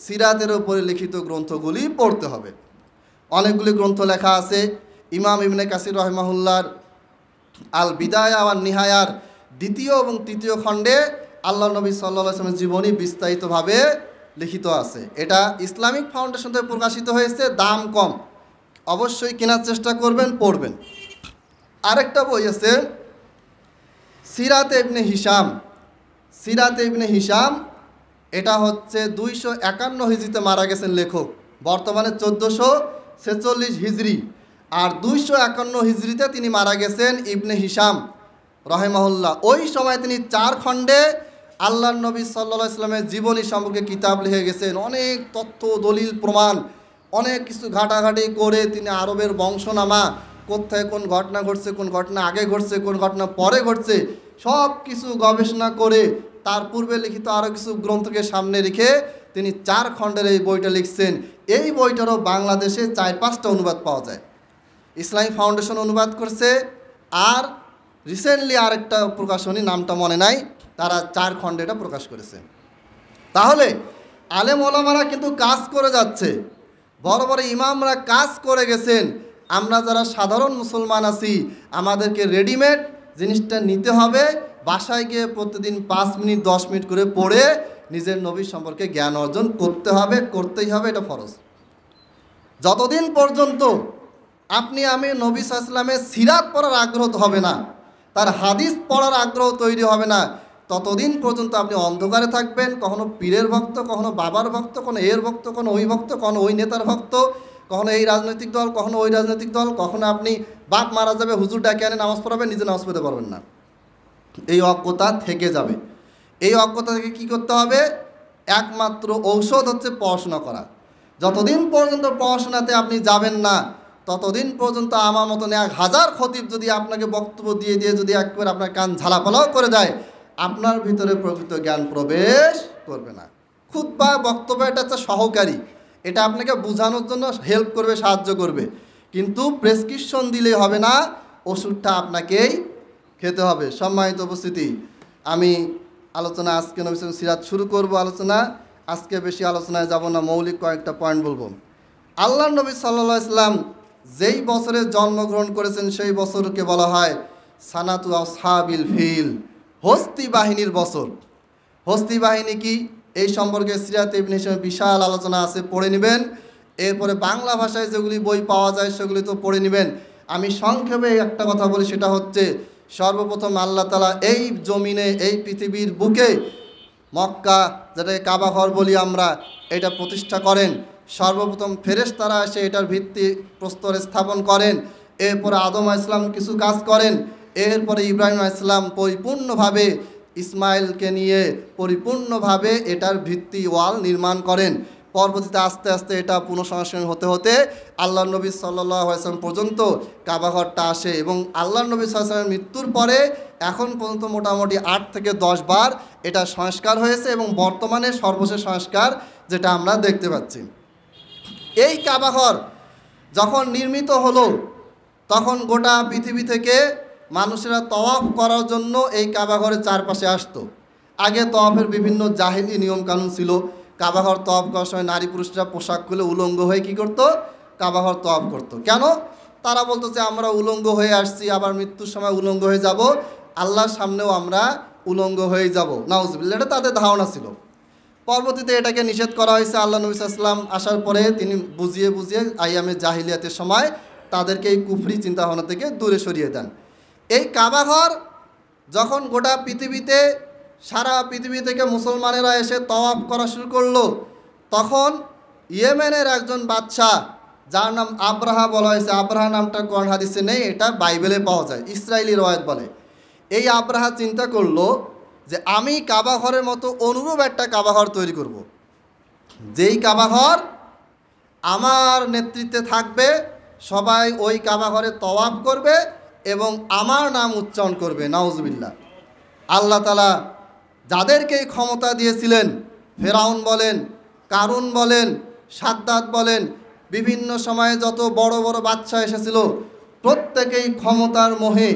সিরাতের উপরে লিখিত গ্রন্থগুলি পড়তে হবে। অনেকগুলি গ্রন্থ লেখা আছে। ইমাম ইবনে কাসির রাহিমাহুল্লাহর আল বিদায়া ওয়ান নিহায়ার ২য় এবং ৩য় খণ্ডে আল্লাহ নবী সাল্লাল্লাহু আলাইহি ওয়াসাল্লামের জীবনী বিস্তারিতভাবে লিখিত আছে। এটা ইসলামিক ফাউন্ডেশন থেকে প্রকাশিত হয়েছে, দাম কম, অবশ্যই কেনার চেষ্টা করবেন, পড়বেন। আরেকটা বই আছে সিরাতে ইবনে হিশাম। সিরাতে ইবনে হিশাম, এটা হচ্ছে ২৫১ হিজরিতে মারা গেছেন লেখক, বর্তমানে ১৪৪৬ হিজরি। আর ২৫১ হিজরিতে তিনি মারা গেছেন ইবনে হিশাম রাহিমাহুল্লাহ। ওই সময় তিনি 4 খণ্ডে আল্লাহর নবী সাল্লাল্লাহু আলাইহি ওয়াসাল্লামের জীবনী সম্পর্কে কিতাব লিখে গেছেন। অনেক তথ্য, দলিল, প্রমাণ, অনেক কিছু ঘাটাঘাটি করে তিনি আরবের বংশনামা, কোথায় কোন ঘটনা ঘটছে, কোন ঘটনা আগে ঘটছে, কোন ঘটনা পরে ঘটছে, সব কিছু গবেষণা করে তার পূর্বে লিখিত আরও কিছু গ্রন্থকে সামনে রেখে তিনি 4 খণ্ডের এই বইটা লিখছেন। এই বইটারও বাংলাদেশে 4-5টা অনুবাদ পাওয়া যায়। ইসলামিক ফাউন্ডেশন অনুবাদ করছে, আর রিসেন্টলি আরেকটা প্রকাশনী, নামটা মনে নাই, তারা 4 খণ্ডে এটা প্রকাশ করেছে। তাহলে আলেম ওলামারা কিন্তু কাজ করে যাচ্ছে, বড় বড় ইমামরা কাজ করে গেছেন। আমরা যারা সাধারণ মুসলমান আছি, আমাদেরকে রেডিমেড জিনিসটা নিতে হবে, বাসায় গিয়ে প্রতিদিন 5 মিনিট 10 মিনিট করে পড়ে নিজের নবী সম্পর্কে জ্ঞান অর্জন করতে হবে, করতেই হবে, এটা ফরজ। যতদিন পর্যন্ত আপনি আমি নবী সাল্লাল্লাহু আলাইহি ওয়াসাল্লামের সিরাত পড়ার আগ্রহ হবে না, তার হাদিস পড়ার আগ্রহ তৈরি হবে না, ততদিন পর্যন্ত আপনি অন্ধকারে থাকবেন। কখনো পীরের ভক্ত, কখনো বাবার ভক্ত, কখনো এর ভক্ত, কখনো ওই ভক্ত, কখনো ওই নেতার ভক্ত, কখনো এই রাজনৈতিক দল, কখনো ওই রাজনৈতিক দল, কখনো আপনি বাপ মারা যাবে, হুজুর ডাকে আনে নামাজ পড়াবেন, নিজে নামাজ পড়তে পারবেন না। এই অজ্ঞতা থেকে যাবে। এই অজ্ঞতা থেকে কী করতে হবে? একমাত্র ঔষধ হচ্ছে পড়াশোনা করা। যতদিন পর্যন্ত পড়াশোনাতে আপনি যাবেন না, ততদিন পর্যন্ত আমার মতন 1000 খতিব যদি আপনাকে বক্তব্য দিয়ে যদি একবার আপনার কান ঝালাপালাও করে দেয়, আপনার ভিতরে প্রকৃত জ্ঞান প্রবেশ করবে না। খুতবা, বক্তব্য, এটা হচ্ছে সহকারী, এটা আপনাকে বোঝানোর জন্য হেল্প করবে, সাহায্য করবে। কিন্তু প্রেসক্রিপশন দিলেই হবে না, ওষুধটা আপনাকেই খেতে হবে। সম্মানিত উপস্থিতি, আমি আলোচনা আজকে নবী সিরাত শুরু করব। আজকে বেশি আলোচনায় যাব না, মৌলিক কয়েকটা পয়েন্ট বলবো। আল্লাহ নবী সাল্লাল্লাহু আলাইহি ওয়াসাল্লাম যেই বছরে জন্মগ্রহণ করেছেন, সেই বছরকে বলা হয় সানাতু আসহাবিল ফিল, হস্তি বাহিনীর বছর। হস্তি বাহিনী কি, এই সম্পর্কে সিরাত ইবনে হিশামের বিশাল আলোচনা আছে, পড়ে নেবেন। এরপরে বাংলা ভাষায় যেগুলি বই পাওয়া যায় সেগুলি তো পড়ে নেবেন। আমি সংক্ষেপে একটা কথা বলি, সেটা হচ্ছে সর্বপ্রথম আল্লাহ তাআলা এই জমিনে, এই পৃথিবীর বুকে মক্কা, যেটাকে কাবা ঘর বলি আমরা, এটা প্রতিষ্ঠা করেন। সর্বপ্রথম ফেরেশতারা এসে এটার ভিত্তি প্রস্তর স্থাপন করেন। এরপরে আদম আলাইহিস সালাম কিছু কাজ করেন। এরপরে ইব্রাহিম আলাইহিস সালাম পরিপূর্ণভাবে ইসমাইলকে নিয়ে পরিপূর্ণভাবে এটার ভিত্তি ওয়াল নির্মাণ করেন। পরবর্তীতে আস্তে আস্তে এটা পুনঃসংস্করণ হতে হতে আল্লাহ নবী সাল্লাল্লাহু আলাইহি ওয়াসাল্লাম পর্যন্ত কাবা ঘরটা আসে, এবং আল্লাহ নবী সাল্লাল্লাহু আলাইহি ওয়াসাল্লামের মৃত্যুর পরে এখন পর্যন্ত মোটামুটি 8 থেকে 10 বার এটা সংস্কার হয়েছে, এবং বর্তমানে সর্বশেষ সংস্কার যেটা আমরা দেখতে পাচ্ছি। এই কাবা ঘর যখন নির্মিত হলো, তখন গোটা পৃথিবী থেকে মানুষেরা তওয়াফ করার জন্য এই কাবা ঘরের চারপাশে আসতো। আগে তওয়াফের বিভিন্ন জাহিলি নিয়মকানুন ছিল। কাবা ঘর তওয়াফ করার সময় নারী পুরুষরা পোশাক খুলে উলঙ্গ হয়ে কী করতো? কাবা ঘর তওয়াফ করতো। কেন? তারা বলতো যে আমরা উলঙ্গ হয়ে আসছি, আবার মৃত্যুর সময় উলঙ্গ হয়ে যাব, আল্লাহর সামনেও আমরা উলঙ্গ হয়ে যাব, নাউজুবিল্লাহ, এটা তাদের ধারণা ছিল। পরবর্তীতে এটাকে নিষেধ করা হয়েছে। আল্লাহ নবী সাল্লাল্লাহু আলাইহি ওয়াসাল্লাম আসার পরে তিনি বুঝিয়ে বুঝিয়ে আইয়ামে জাহিলিয়াতের সময় তাদেরকে এই কুফরি চিন্তাভাবনা থেকে দূরে সরিয়ে দেন। এই কাবা ঘর যখন গোটা পৃথিবীতে, সারা পৃথিবী থেকে মুসলমানেরা এসে তওয়াফ করা শুরু করলো, তখন ইয়েমেনের একজন বাদশাহ, যার নাম আব্রাহা বলা হয়েছে, আব্রাহা নামটা কোরআন হাদিসে নেই, এটা বাইবেলে পাওয়া যায়, ইসরায়েলি রওয়ায়াত বলে। এই আব্রাহা চিন্তা করলো যে আমি কাবা ঘরের মতো অনুরূপ একটা কাবা ঘর তৈরি করব, যেই কাবা ঘর আমার নেতৃত্বে থাকবে, সবাই ওই কাবা ঘরে তওয়াফ করবে এবং আমার নাম উচ্চারণ করবে, নাউজুবিল্লাহ। আল্লাহ তাআলা যাদেরকে ক্ষমতা দিয়েছিলেন, ফেরাউন বলেন, কারুন বলেন, সাদ্দাত বলেন, বিভিন্ন সময়ে যত বড় বড় বাদশা এসেছিল, প্রত্যেকেই ক্ষমতার মোহে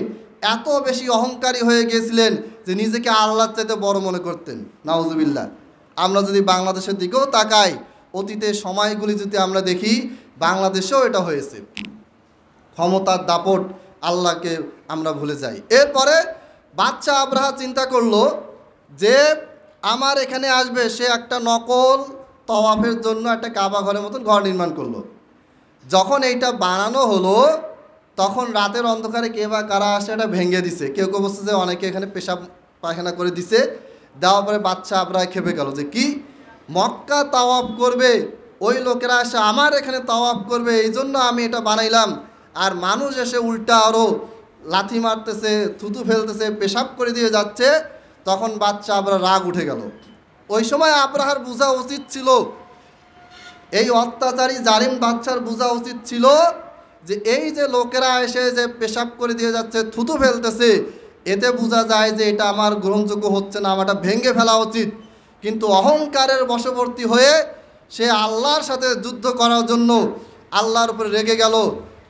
এত বেশি অহংকারী হয়ে গিয়েছিলেন যে নিজেকে আল্লাহর চাইতে বড় মনে করতেন, নাউজুবিল্লাহ। আমরা যদি বাংলাদেশের দিকেও তাকাই, অতীতের সময়গুলি যদি আমরা দেখি, বাংলাদেশেও এটা হয়েছে। ক্ষমতার দাপট, আল্লাহকে আমরা ভুলে যাই। এরপরে বাদশা আব্রাহা চিন্তা করলো যে আমার এখানে আসবে, সে একটা নকল তওয়াফের জন্য একটা কাবা ঘরের মতন ঘর নির্মাণ করলো। যখন এইটা বানানো হলো, তখন রাতের অন্ধকারে কে বা কারা আসে এটা ভেঙে দিছে। কেউ কেউ বলছে যে অনেকে এখানে পেশাব পায়খানা করে দিছে। দেওয়ার পরে বাদশা আব্রাহা খেপে গেল যে কি, মক্কা তাওয়াফ করবে, ওই লোকেরা এসে আমার এখানে তাওয়াফ করবে, এই জন্য আমি এটা বানাইলাম, আর মানুষ এসে উল্টা আরও লাথি মারতেছে, থুতু ফেলতেছে, পেশাব করে দিয়ে যাচ্ছে। তখন বাদশা আব্রাহা রাগ উঠে গেল। ওই সময় আব্রাহার বোঝা উচিত ছিল, এই অত্যাচারী জালিম বাদশার বোঝা উচিত ছিল যে এই যে লোকেরা এসে যে পেশাব করে দিয়ে যাচ্ছে, থুতু ফেলতেছে, এতে বোঝা যায় যে এটা আমার গ্রহণযোগ্য হচ্ছে না, আমারটা ভেঙে ফেলা উচিত। কিন্তু অহংকারের বশবর্তী হয়ে সে আল্লাহর সাথে যুদ্ধ করার জন্য আল্লাহর উপরে রেগে গেল।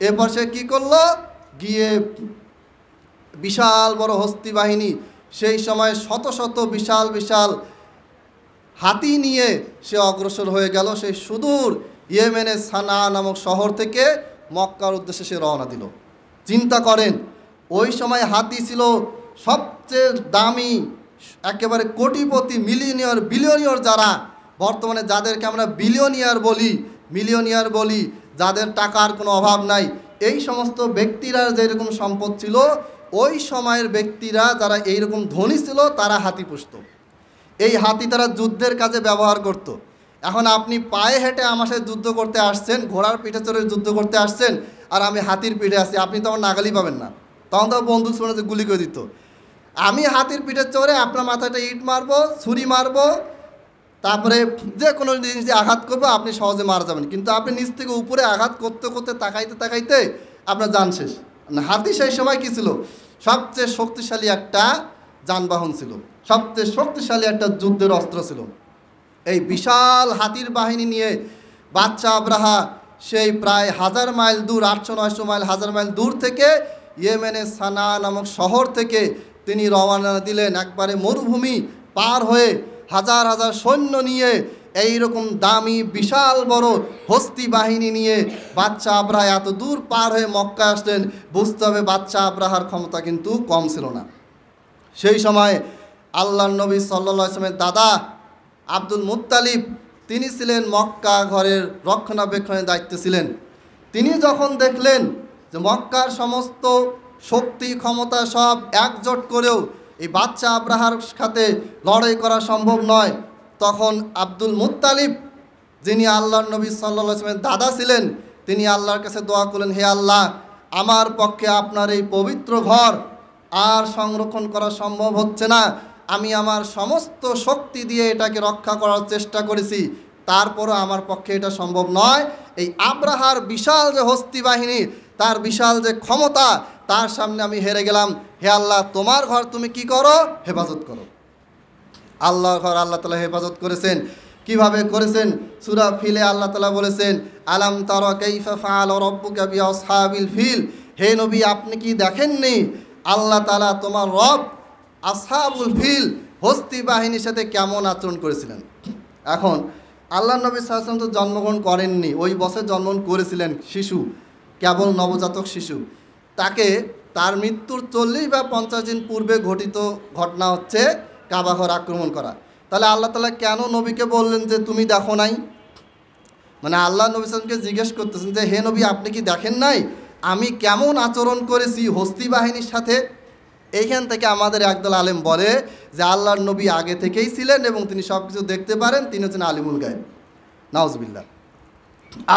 এরপর সে কী করলো, গিয়ে বিশাল বড় হস্তি বাহিনী, সেই সময় শত শত বিশাল বিশাল হাতি নিয়ে সে অগ্রসর হয়ে গেল। সেই সুদূর ইয়েমেনের সানা নামক শহর থেকে মক্কার উদ্দেশ্যে সে রওনা দিল। চিন্তা করেন, ওই সময় হাতি ছিল সবচেয়ে দামি, একেবারে কোটিপতি, মিলিয়নিয়ার, বিলিয়নিয়ার, যারা বর্তমানে যাদেরকে আমরা বিলিয়নিয়ার বলি, মিলিয়নিয়ার বলি, যাদের টাকার কোনো অভাব নাই, এই সমস্ত ব্যক্তিরা যেরকম সম্পদ ছিল, ওই সময়ের ব্যক্তিরা যারা এইরকম ধনী ছিল, তারা হাতি পুষত। এই হাতি তারা যুদ্ধের কাজে ব্যবহার করত। এখন আপনি পায়ে হেঁটে আমার সাথে যুদ্ধ করতে আসছেন, ঘোড়ার পিঠে চড়ে যুদ্ধ করতে আসছেন, আর আমি হাতির পিঠে আছি, আপনি তো আমার নাগালই পাবেন না। তখন তো বন্দুক শুনে যে গুলি করে দিত। আমি হাতির পিঠে চড়ে আপনার মাথাটা ইট মারবো, ছুরি মারবো, তারপরে যে কোনো জিনিস দিয়ে আঘাত করবো, আপনি সহজে মারা যাবেন। কিন্তু আপনি নিচ থেকে উপরে আঘাত করতে করতে তাকাইতে তাকাইতে আপনার জান শেষ। হাতি সেই সময় কী ছিল, সবচেয়ে শক্তিশালী একটা যানবাহন ছিল, সবচেয়ে শক্তিশালী একটা যুদ্ধের অস্ত্র ছিল। এই বিশাল হাতির বাহিনী নিয়ে বাদশা আব্রাহা সেই প্রায় 1000 মাইল দূর, 800-900 মাইল, 1000 মাইল দূর থেকে ইয়েমেনের সানা নামক শহর থেকে তিনি রওনা দিলেন। একবারে মরুভূমি পার হয়ে হাজার হাজার সৈন্য নিয়ে, এইরকম দামি বিশাল বড় হস্তি বাহিনী নিয়ে বাদশা আব্রাহা এত দূর পার হয়ে মক্কা আসলেন। বুঝতে হবে বাদশা আব্রাহার ক্ষমতা কিন্তু কম ছিল না। সেই সময় আল্লাহর নবী সাল্লাল্লাহু আলাইহি ওয়াসাল্লামের দাদা আব্দুল মুত্তালিব, তিনি ছিলেন মক্কা ঘরের রক্ষণাবেক্ষণের দায়িত্বে ছিলেন। তিনি যখন দেখলেন যে মক্কার সমস্ত শক্তি ক্ষমতা সব একজোট করেও এই বাচ্চা আব্রাহার সাথে লড়াই করা সম্ভব নয়, তখন আব্দুল মুত্তালিব, যিনি আল্লাহর নবী সাল্লাল্লাহু আলাইহি ওয়াসাল্লামের দাদা ছিলেন, তিনি আল্লাহর কাছে দোয়া করলেন, হে আল্লাহ, আমার পক্ষে আপনার এই পবিত্র ঘর আর সংরক্ষণ করা সম্ভব হচ্ছে না, আমি আমার সমস্ত শক্তি দিয়ে এটাকে রক্ষা করার চেষ্টা করেছি, তারপরও আমার পক্ষে এটা সম্ভব নয়। এই আব্রাহার বিশাল যে হস্তি বাহিনী, তার বিশাল যে ক্ষমতা, তার সামনে আমি হেরে গেলাম। হে আল্লাহ, তোমার ঘর তুমি কি করো? হেফাজত করো। আল্লাহর ঘর আল্লাহ তাআলা হেফাজত করেছেন। কিভাবে করেছেন? সূরা ফিলে আল্লাহ তাআলা বলেছেন, আলাম তারা কাইফা ফাআলা রাব্বুকা বিআসহাবিল ফিল। হে নবী, আপনি কি দেখেননি আল্লাহ তাআলা তোমার রব আসহাবুল ফিল হস্তি বাহিনীর সাথে কেমন আচরণ করেছিলেন? এখন আল্লাহ নবী সাল্লাল্লাহু আলাইহি ওয়াসাল্লাম তো জন্মগ্রহণ করেননি, ওই বছর জন্মগ্রহণ করেছিলেন শিশু, কেবল নবজাতক শিশু। তাকে তার মৃত্যুর 40 বা 50 দিন পূর্বে ঘটিত ঘটনা হচ্ছে কাবাঘর আক্রমণ করা। তাহলে আল্লাহ তাআলা কেন নবীকে বললেন যে তুমি দেখো নাই? মানে আল্লাহ নবী সাল্লামকে জিজ্ঞেস করতেছেন যে হে নবী, আপনি কি দেখেন নাই আমি কেমন আচরণ করেছি হস্তি বাহিনীর সাথে? এইখান থেকে আমাদের একদল আলেম বলে যে আল্লাহর নবী আগে থেকেই ছিলেন এবং তিনি সব কিছু দেখতে পারেন, তিনি হচ্ছেন আলিমুল গায়ব। নাউজুবিল্লাহ।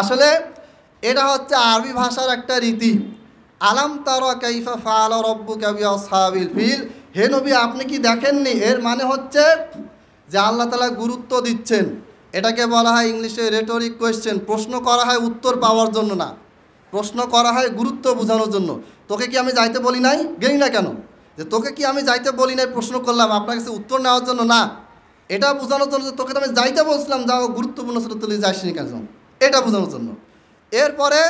আসলে এটা হচ্ছে আরবি ভাষার একটা রীতি। আলাম তারা কাইফা ফাআলা রাব্বুকা বিআসহাবিল ফিল। হে নবী, আপনি কি দেখেননি? এর মানে হচ্ছে যে আল্লাহ তাআলা গুরুত্ব দিচ্ছেন। এটাকে বলা হয় ইংলিশে রেটরিক কোয়েশ্চেন। প্রশ্ন করা হয় উত্তর পাওয়ার জন্য না, প্রশ্ন করা হয় গুরুত্ব বোঝানোর জন্য। তোকে কি আমি যাইতে বলি নাই? গেলি না কেন? যে তোকে কি আমি যাইতে বলি নাই প্রশ্ন করলাম, আপনার কাছে উত্তর নেওয়ার জন্য না, এটা বোঝানোর জন্য যে তোকে তো আমি যাইতে বলছিলাম, যাও গুরুত্বপূর্ণ ছিল, তুই যাসনি কেন, এটা বোঝানোর জন্য। এরপরে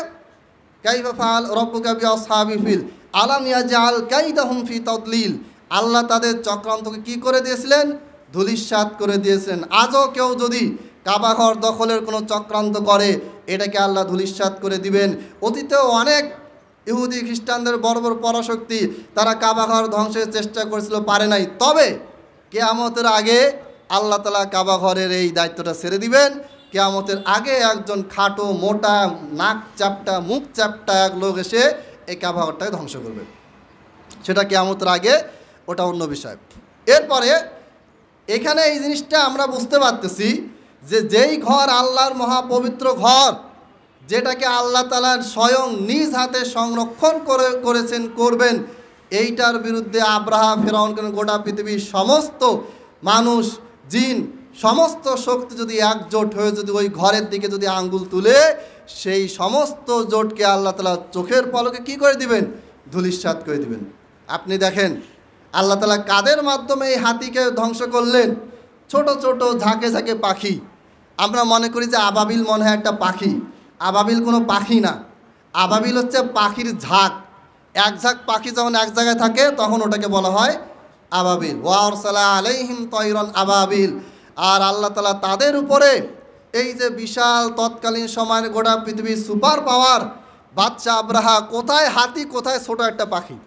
কাইফা ফাআল রাব্বুকা বিআসহাবিল ফিল আলাম ইয়াজআল কাইদাহুম ফি তাদলিল। আল্লাহ তাদের চক্রান্তকে কি করে দিয়েছিলেন? ধূলিসাৎ করে দিয়েছেন। আজও কেউ যদি কাবাঘর দখলের কোনো চক্রান্ত করে, এটাকে আল্লাহ ধূলিসাৎ করে দিবেন। অতীতেও অনেক ইহুদি খ্রিস্টানদের বড় বড় পরাশক্তি, তারা কাবাঘর ধ্বংসের চেষ্টা করেছিল, পারে নাই। তবে কিয়ামতের আগে আল্লাহ তাআলা কাবাঘরের এই দায়িত্বটা ছেড়ে দিবেন। কিয়ামতের আগে একজন খাটো মোটা নাক চাপটা মুখ চাপটা এক লোক এসে এই কাবাঘরটাকে ধ্বংস করবে। সেটা কিয়ামতের আগে, ওটা অন্য বিষয়। এরপরে এখানে এই জিনিসটা আমরা বুঝতে পারতেছি যে যেই ঘর আল্লাহর মহাপবিত্র ঘর, যেটাকে আল্লাহ তাআলা স্বয়ং নিজ হাতে সংরক্ষণ করেছেন করবেন, এইটার বিরুদ্ধে আব্রাহা, ফেরাউন, গোটা পৃথিবীর সমস্ত মানুষ, জিন, সমস্ত শক্তি যদি একজোট হয়ে যদি ওই ঘরের দিকে যদি আঙ্গুল তুলে, সেই সমস্ত জোটকে আল্লাহ তাআলা চোখের পলকে কি করে দিবেন? ধূলিসাৎ করে দিবেন। আপনি দেখেন আল্লাহ তাআলা কাদের মাধ্যমে এই হাতিকে ধ্বংস করলেন? ছোট ছোট ঝাঁকে ঝাঁকে পাখি। আমরা মনে করি যে আবাবিল মনে হয় একটা পাখি। আবাবিল কোনো পাখি না, আবাবিল হচ্ছে পাখির ঝাঁক। এক ঝাঁক পাখি যখন এক জায়গায় থাকে তখন ওটাকে বলা হয় আবাবিল। ওয়া আরসালা আলাইহিম তায়রান আবাবিল। আর আল্লাহ তাআলা তাদের উপরে এই যে বিশাল তৎকালীন সময়ের গোটা পৃথিবীর সুপার পাওয়ার বাচ্চা আব্রাহা, কোথায় হাতি কোথায় ছোট একটা পাখি।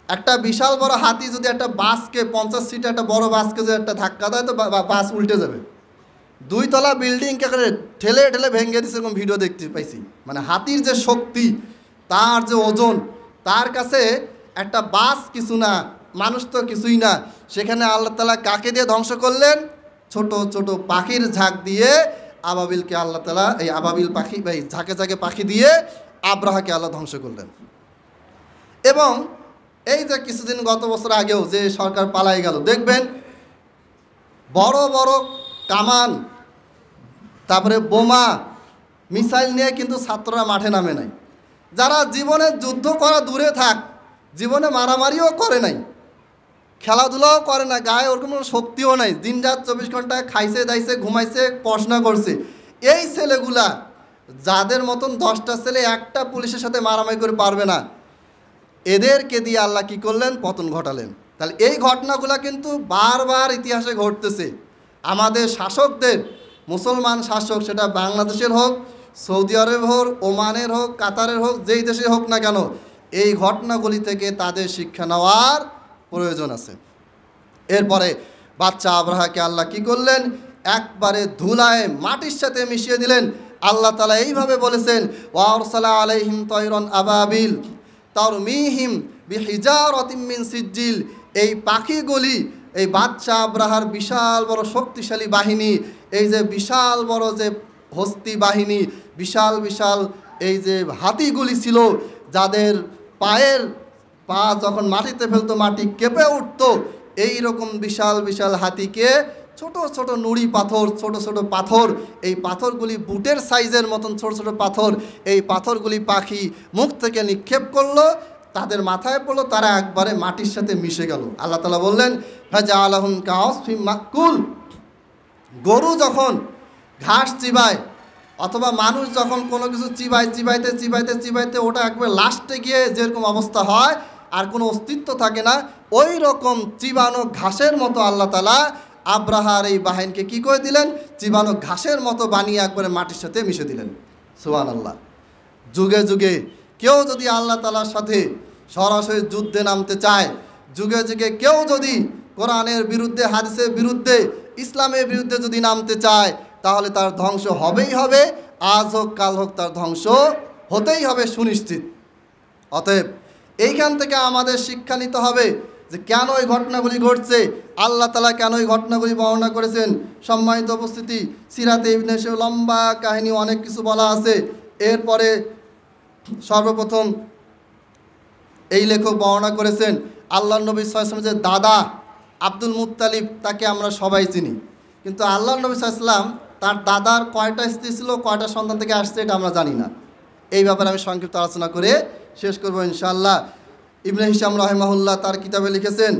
একটা বিশাল বড় হাতি যদি একটা বাসকে 50 সিটে একটা বড় বাসকে যদি একটা ধাক্কা দেয় তো বাস উল্টে যাবে। 2 তলা বিল্ডিংকে ঠেলে ঠেলে ভেঙে দিচ্ছে, এরকম ভিডিও দেখতে পাইছি। মানে হাতির যে শক্তি, তার যে ওজন, তার কাছে একটা বাস কিছু না, মানুষ তো কিছুই না। সেখানে আল্লাহ তাআলা কাকে দিয়ে ধ্বংস করলেন? ছোট ছোট পাখির ঝাঁক দিয়ে আবাবিলকে আল্লাহ তাআলা, এই আবাবিল পাখি বা ঝাঁকে ঝাঁকে পাখি দিয়ে আব্রাহাকে আল্লাহ ধ্বংস করলেন। এবং এই যে কিছুদিন গত বছর আগেও যে সরকার পালাই গেল, দেখবেন বড় বড় কামান, তারপরে বোমা, মিসাইল নিয়ে কিন্তু ছাত্ররা মাঠে নামে নাই। যারা জীবনে যুদ্ধ করা দূরে থাক, জীবনে মারামারিও করে নাই, খেলাধুলাও করে না, গায়ে ওরকম কোনো শক্তিও নাই, দিন রাত 24 ঘন্টা খাইছে দাইছে ঘুমাইছে পড়াশোনা করছে, এই ছেলেগুলা, যাদের মতন 10টা ছেলে একটা পুলিশের সাথে মারামারি করে পারবে না, এদেরকে দিয়ে আল্লাহ কী করলেন? পতন ঘটালেন। তাহলে এই ঘটনাগুলো কিন্তু বারবার ইতিহাসে ঘটতেছে। আমাদের শাসকদের, মুসলমান শাসক, সেটা বাংলাদেশের হোক, সৌদি আরব হোক, ওমানের হোক, কাতারের হোক, যেই দেশে হোক না কেন, এই ঘটনাগুলি থেকে তাদের শিক্ষা নেওয়ার প্রয়োজন আছে। এরপরে বাচ্চা আব্রাহাকে আল্লাহ কি করলেন, একবারে ধুলায় মাটির সাথে মিশিয়ে দিলেন। আল্লাহ তাআলা এইভাবে বলেছেন, ওয়ারসালা আলাইহিম তয়রন আবাবিল তারমিহিম বিহিজারাতিম মিন সিজ্জিল। এই পাখিগুলি, এই বাচ্চা আব্রাহার বিশাল বড় শক্তিশালী বাহিনী, এই যে বিশাল বড় যে হস্তি বাহিনী, বিশাল বিশাল এই যে হাতিগুলি ছিল, যাদের পা যখন মাটিতে ফেলতো মাটি কেঁপে উঠতো, এই রকম বিশাল বিশাল হাতিকে ছোট ছোট নুড়ি পাথর, ছোট ছোট পাথর, এই পাথরগুলি বুটের সাইজের মতন ছোট ছোট পাথর, এই পাথরগুলি পাখি মুখ থেকে নিক্ষেপ করলো, তাদের মাথায় পড়লো, তারা একবারে মাটির সাথে মিশে গেল। আল্লাহ তাআলা বললেন, ফাজআলাহুম কাআসফিম মাকুল। গরু যখন ঘাস চিবায় অথবা মানুষ যখন কোনো কিছু চিবাইতে চিবাইতে চিবাইতে ওটা একবার লাস্টে গিয়ে যেরকম অবস্থা হয়, আর কোনো অস্তিত্ব থাকে না, ওই রকম চিবানো ঘাসের মতো আল্লাহ তাআলা আব্রাহার এই বাহিনীকে কী করে দিলেন, চিবানো ঘাসের মতো বানিয়ে একবারে মাটির সাথে মিশে দিলেন। সুবহানাল্লাহ। যুগে যুগে কেউ যদি আল্লাহ তাআলার সাথে সরাসরি যুদ্ধে নামতে চায়, যুগে যুগে কেউ যদি কোরআনের বিরুদ্ধে, হাদিসের বিরুদ্ধে, ইসলামের বিরুদ্ধে যদি নামতে চায়, তাহলে তার ধ্বংস হবেই হবে, আজ হোক কাল হোক তার ধ্বংস হতেই হবে সুনিশ্চিত। অতএব এইখান থেকে আমাদের শিক্ষা নিতে হবে যে কেন এই ঘটনাগুলি ঘটছে, আল্লাহ তাআলা কেন এই ঘটনাগুলি বর্ণনা করেছেন। সম্মানিত উপস্থিতি, সিরাতে ইবনে হিশাম লম্বা কাহিনী, অনেক কিছু বলা আছে। এরপরে সর্বপ্রথম এই লেখক বর্ণনা করেছেন আল্লাহ নবী সাল্লাল্লাহু আলাইহি ওয়াসাল্লামের যে দাদা আব্দুল মুত্তালিব, তাকে আমরা সবাই চিনি, কিন্তু আল্লাহ নবী সাল্লাল্লাহু আলাইহি ওয়াসাল্লাম তার দাদার কয়টা স্ত্রী ছিল, কয়টা সন্তান থেকে আসছে, এটা আমরা জানি না। এই ব্যাপারে আমি সংক্ষিপ্ত আলোচনা করে শেষ করবো ইনশাআল্লাহ। ইবনে হিশাম রাহিমাহুল্লাহ তার কিতাবে লিখেছেন,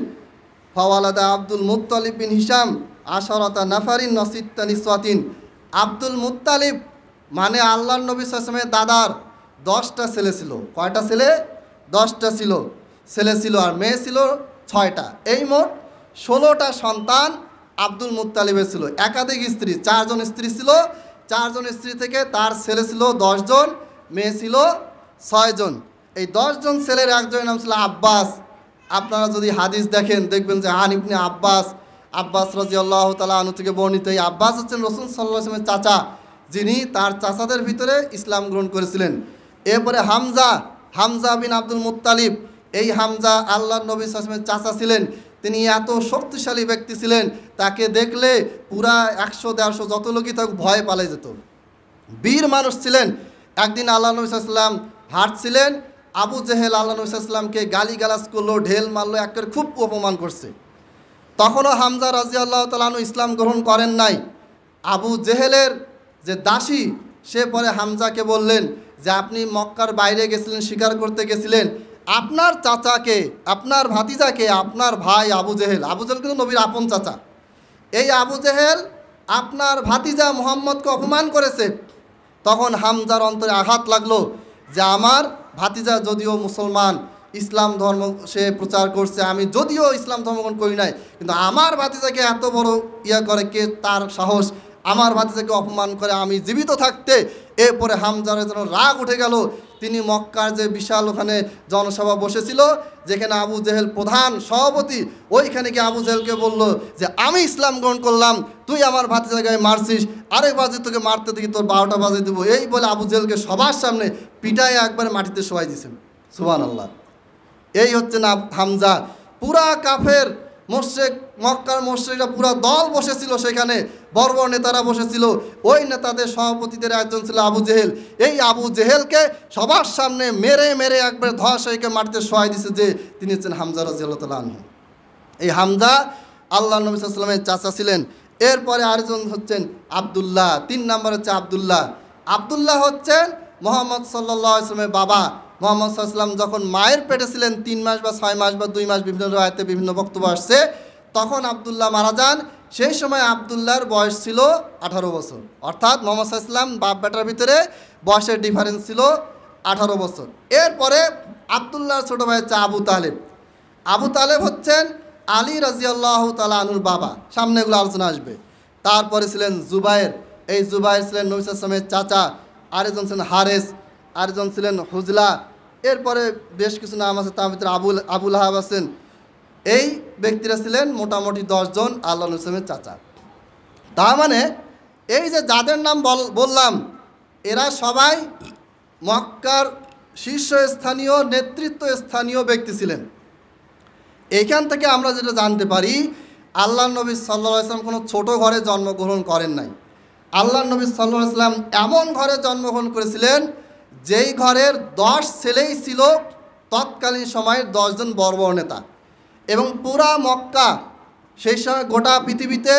ফাওয়ালাদা আব্দুল মুত্তালিব বিন হিশাম আশারাতা নাফারিন নসিত্তা নিসওয়াতিন। আব্দুল মুত্তালিব মানে আল্লাহ নবী সাল্লাল্লাহু আলাইহি ওয়াসাল্লামের দাদার 10টা ছেলে ছিল। কয়টা ছেলে? 10টা ছেলে ছিল, আর মেয়ে ছিল 6টা। এই মোট 16টা সন্তান আব্দুল মুত্তালিবের ছিল। একাধিক স্ত্রী, 4 জন স্ত্রী ছিল। 4 জন স্ত্রী থেকে তার ছেলে ছিল 10 জন, মেয়ে ছিল 6 জন। এই 10 জন ছেলের একজনের নাম ছিল আব্বাস। আপনারা যদি হাদিস দেখেন দেখবেন যে আন ইবনে আব্বাস রাদিয়াল্লাহু তাআলা আনহু থেকে বর্ণিত। এই আব্বাস হচ্ছেন রাসূল সাল্লাল্লাহু আলাইহি ওয়াসাল্লামের চাচা, যিনি তার চাচাদের ভিতরে ইসলাম গ্রহণ করেছিলেন। এরপরে হামজা বিন আব্দুল মুত্তালিব। এই হামজা আল্লাহর নবী সাল্লাল্লাহু আলাইহি ওয়াসাল্লামের চাচা ছিলেন। তিনি এত শক্তিশালী ব্যক্তি ছিলেন, তাকে দেখলে পুরা 100-150 যত লোকই তাকে ভয় পালিয়ে যেত। বীর মানুষ ছিলেন। একদিন আল্লাহ নবী সাল্লাল্লাহু আলাইহি ওয়াসাল্লাম হাঁটছিলেন, আবু জেহেল আল্লাহ নবী সাল্লাল্লাহু আলাইহি ওয়াসাল্লামকে গালিগালাজ করলো, ঢেল মারলো, একের খুব অপমান করছে। তখনও হামজা রাদিয়াল্লাহু তাআলা আনহু ইসলাম গ্রহণ করেন নাই। আবু জেহেলের যে দাসী, সে পরে হামজাকে বললেন যে আপনি মক্কার বাইরে গেছিলেন, শিকার করতে গেছিলেন, আপনার চাচাকে, আপনার ভাতিজাকে, আপনার ভাই আবু জেহেল কিন্তু নবীর আপন চাচা, এই আবু জেহেল আপনার ভাতিজা মুহাম্মদকে অপমান করেছে। তখন হামজার অন্তরে আঘাত লাগলো যে আমার ভাতিজা যদিও মুসলমান, ইসলাম ধর্ম সে প্রচার করছে, আমি যদিও ইসলাম ধর্মগ্রহণ করি নাই, কিন্তু আমার ভাতিজাকে এত বড় করে, কে তার সাহস আমার ভাতিজাকে অপমান করে আমি জীবিত থাকতে। এরপরে হামজার যেন রাগ উঠে গেল। তিনি মক্কার যে বিশাল ওখানে জনসভা বসেছিল, যেখানে আবু জেহেল প্রধান সভাপতি, ওইখানে গিয়ে আবু জেহেলকে বলল যে আমি ইসলাম গ্রহণ করলাম, তুই আমার ভাতিজাকে মারছিস, আরেকবার যে তোকে মারতে দেখি তোর 12টা বাজে দেবো। এই বলে আবু জেহেলকে সবার সামনে পিটায় একবারে মাটিতে শোয়াই দিয়েছেন। সুবহানাল্লাহ। এই হচ্ছে না হামজা। পুরা কাফের মোশরিক, মক্কার মোশরিকরা পুরা দল বসেছিল, সেখানে বড় বড় নেতারা বসেছিল। ওই নেতাদের সভাপতিদের একজন ছিল আবু জেহেল। এই আবু জেহেলকে সবার সামনে মেরে একবার ধসাইকে মাটিতে শোয়াই দিছে, যে তিনি হচ্ছেন হামজা রাদিয়াল্লাহু তাআলা আনহু। এই হামজা আল্লাহ নবী সাল্লাল্লাহু আলাইহি ওয়াসাল্লামের চাচা ছিলেন। এরপরে আরেকজন হচ্ছেন আব্দুল্লাহ। 3 নম্বর হচ্ছে আব্দুল্লাহ হচ্ছেন মুহাম্মদ সাল্লাল্লাহু আলাইহি ওয়াসাল্লামের বাবা। মুহাম্মদ সাল্লাল্লাহু আলাইহি ওয়াসাল্লাম যখন মায়ের পেটে ছিলেন 3 মাস বা 6 মাস বা 2 মাস, বিভিন্ন রায়তে বিভিন্ন বক্তব্য আসছে, তখন আব্দুল্লাহ মারা যান। সেই সময় আব্দুল্লাহর বয়স ছিল 18 বছর। অর্থাৎ মুহাম্মদ সাল্লাল্লাহু আলাইহি ওয়াসাল্লাম বাপ বেটার ভিতরে বয়সের ডিফারেন্স ছিল 18 বছর। এরপরে আব্দুল্লাহর ছোটো ভাই হচ্ছে আবু তালেব হচ্ছেন আলী রাদিয়াল্লাহু তাআলা আনহুর বাবা। সামনে এগুলো আলোচনা আসবে। তারপরে ছিলেন জুবায়ের। এই জুবায়ের ছিলেন নবী সাল্লাল্লাহু আলাইহি ওয়াসাল্লামের চাচা। আরেকজন ছিলেন হারেস, আরেকজন ছিলেন হুজলা। এরপরে বেশ কিছু নাম আছে, তার ভিতরে আবু লাহাব আছেন। এই ব্যক্তিরা ছিলেন মোটামুটি 10 জন আল্লাহ নবী সাল্লামের চাচা। তার মানে এই যে যাদের নাম বললাম এরা সবাই মক্কার শীর্ষস্থানীয় নেতৃত্বস্থানীয় ব্যক্তি ছিলেন। এইখান থেকে আমরা যেটা জানতে পারি, আল্লাহ নবী সাল্লাল্লাহু আলাইহি ওয়াসাল্লাম কোনো ছোট ঘরে জন্মগ্রহণ করেন নাই। আল্লাহ নবী সাল্লাল্লাহু আলাইহি ওয়াসাল্লাম এমন ঘরে জন্মগ্রহণ করেছিলেন যেই ঘরের 10 ছেলেই ছিল তৎকালীন সময়ের 10 জন বড় বড় নেতা, এবং পুরা মক্কা সেই সময় গোটা পৃথিবীতে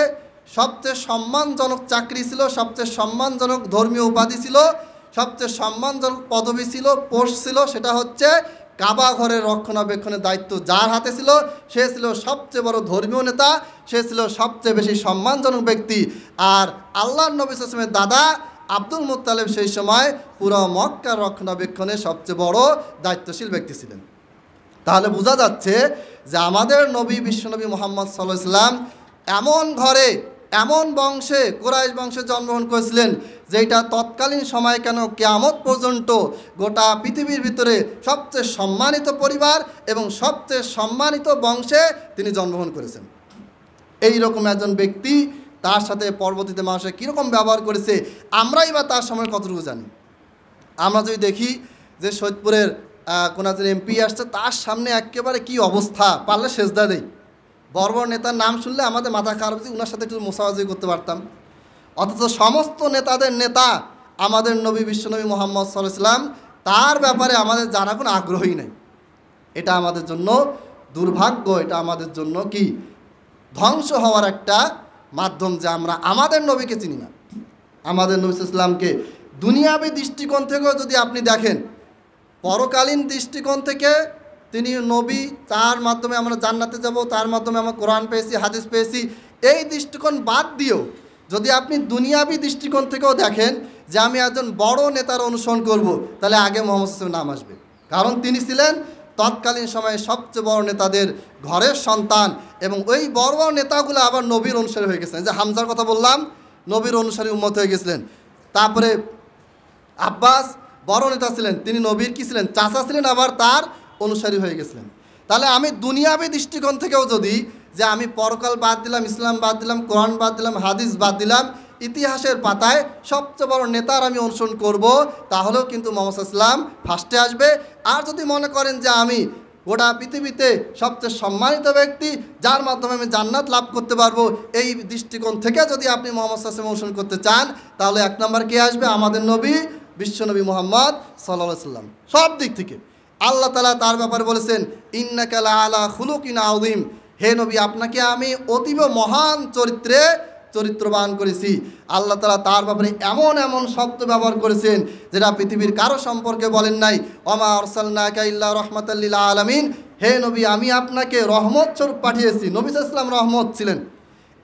সবচেয়ে সম্মানজনক চাকরি ছিল, সবচেয়ে সম্মানজনক ধর্মীয় উপাধি ছিল, সবচেয়ে সম্মানজনক পদবি ছিল, পোস্ট ছিল, সেটা হচ্ছে কাবা ঘরের রক্ষণাবেক্ষণের দায়িত্ব যার হাতে ছিল সে ছিল সবচেয়ে বড় ধর্মীয় নেতা, সে ছিল সবচেয়ে বেশি সম্মানজনক ব্যক্তি। আর আল্লাহর নবী সাল্লাল্লাহু আলাইহি ওয়াসাল্লামের দাদা আব্দুল মুত্তালিব সেই সময় পুরো মক্কার রক্ষণাবেক্ষণে সবচেয়ে বড় দায়িত্বশীল ব্যক্তি ছিলেন। তাহলে বোঝা যাচ্ছে যে আমাদের নবী বিশ্বনবী মুহাম্মদ সাল্লাল্লাহু আলাইহি ওয়াসাল্লাম এমন ঘরে এমন বংশে কুরাইশ বংশে জন্মগ্রহণ করেছিলেন যেটা তৎকালীন সময় কেন কিয়ামত পর্যন্ত গোটা পৃথিবীর ভিতরে সবচেয়ে সম্মানিত পরিবার এবং সবচেয়ে সম্মানিত বংশে তিনি জন্মগ্রহণ করেছেন। এই রকম একজন ব্যক্তি, তার সাথে পরবর্তীতে মানুষে কীরকম ব্যবহার করেছে আমরাই বা তার সময় কতটুকু জানি। আমরা যদি দেখি যে সৈয়দপুরের কোন একজন এমপি আসছে, তার সামনে একেবারে কি অবস্থা, পারলে সেজদা দেই। বড় বড় নেতার নাম শুনলে আমাদের মাথা খারাপ হচ্ছে, ওনার সাথে একটু মোসাফাজি করতে পারতাম। অথচ সমস্ত নেতাদের নেতা আমাদের নবী বিশ্বনবী মুহাম্মদ সাল্লাল্লাহু আলাইহি ওয়াসাল্লাম, তার ব্যাপারে আমাদের জানা কোনো আগ্রহী নেই। এটা আমাদের জন্য দুর্ভাগ্য, এটা আমাদের জন্য কি ধ্বংস হওয়ার একটা মাধ্যম যে আমরা আমাদের নবীকে চিনি না। আমাদের নবী সাল্লাল্লাহু আলাইহি ওয়াসাল্লামকে দুনিয়াবী দৃষ্টিকোণ থেকেও যদি আপনি দেখেন, পরকালীন দৃষ্টিকোণ থেকে তিনি নবী, তার মাধ্যমে আমরা জান্নাতে যাব, তার মাধ্যমে আমরা কোরআন পেয়েছি, হাদিস পেয়েছি, এই দৃষ্টিকোণ বাদ দিয়েও যদি আপনি দুনিয়াবী দৃষ্টিকোণ থেকেও দেখেন যে আমি একজন বড় নেতার অনুসরণ করব, তাহলে আগে মুহাম্মদ সাল্লাল্লাহু আলাইহি ওয়াসাল্লামের নাম আসবে। কারণ তিনি ছিলেন তৎকালীন সময়ে সবচেয়ে বড় নেতাদের ঘরের সন্তান, এবং ওই বড় বড় নেতাগুলো আবার নবীর অনুসারী হয়ে গেছিলেন। যে হামজার কথা বললাম, নবীর অনুসারী উম্মত হয়ে গেছিলেন। তারপরে আব্বাস বড় নেতা ছিলেন, তিনি নবীর কি ছিলেন, চাচা ছিলেন, আবার তার অনুসারী হয়ে গেছিলেন। তাহলে আমি দুনিয়াবী দৃষ্টিকোণ থেকেও যদি যে আমি পরকাল বাদ দিলাম, ইসলাম বাদ দিলাম, কোরআন বাদ দিলাম, হাদিস বাদ দিলাম, ইতিহাসের পাতায় সবচেয়ে বড় নেতার আমি অনুসরণ করব, তাহলেও কিন্তু মুহাম্মদ সাল্লাল্লাহু আলাইহি ওয়াসাল্লাম ফার্স্টে আসবে। আর যদি মনে করেন যে আমি গোটা পৃথিবীতে সবচেয়ে সম্মানিত ব্যক্তি যার মাধ্যমে আমি জান্নাত লাভ করতে পারবো, এই দৃষ্টিকোণ থেকে যদি আপনি মুহাম্মদ সাল্লাল্লাহু আলাইহি ওয়াসাল্লাম অনুসরণ করতে চান, তাহলে এক নম্বর কে আসবে? আমাদের নবী বিশ্বনবী মুহাম্মদ সাল্লাল্লাহু আলাইহি ওয়াসাল্লাম। সব দিক থেকে আল্লাহ তাআলা তার ব্যাপারে বলেছেন, ইন্নাকা লাআলা খুলুকিন আযীম, হে নবী আপনাকে আমি অতীব মহান চরিত্রবান করেছি। আল্লাহ তাআলা তার ব্যাপারে এমন এমন শব্দ ব্যবহার করেছেন যেটা পৃথিবীর কারো সম্পর্কে বলেন নাই। ওমা আরসালনাকা ইল্লা রাহমাতাল লিল আলামিন, হে নবী আমি আপনাকে রহমত স্বরূপ পাঠিয়েছি। নবী সাল্লাল্লাহু আলাইহি ওয়াসাল্লাম রহমত ছিলেন,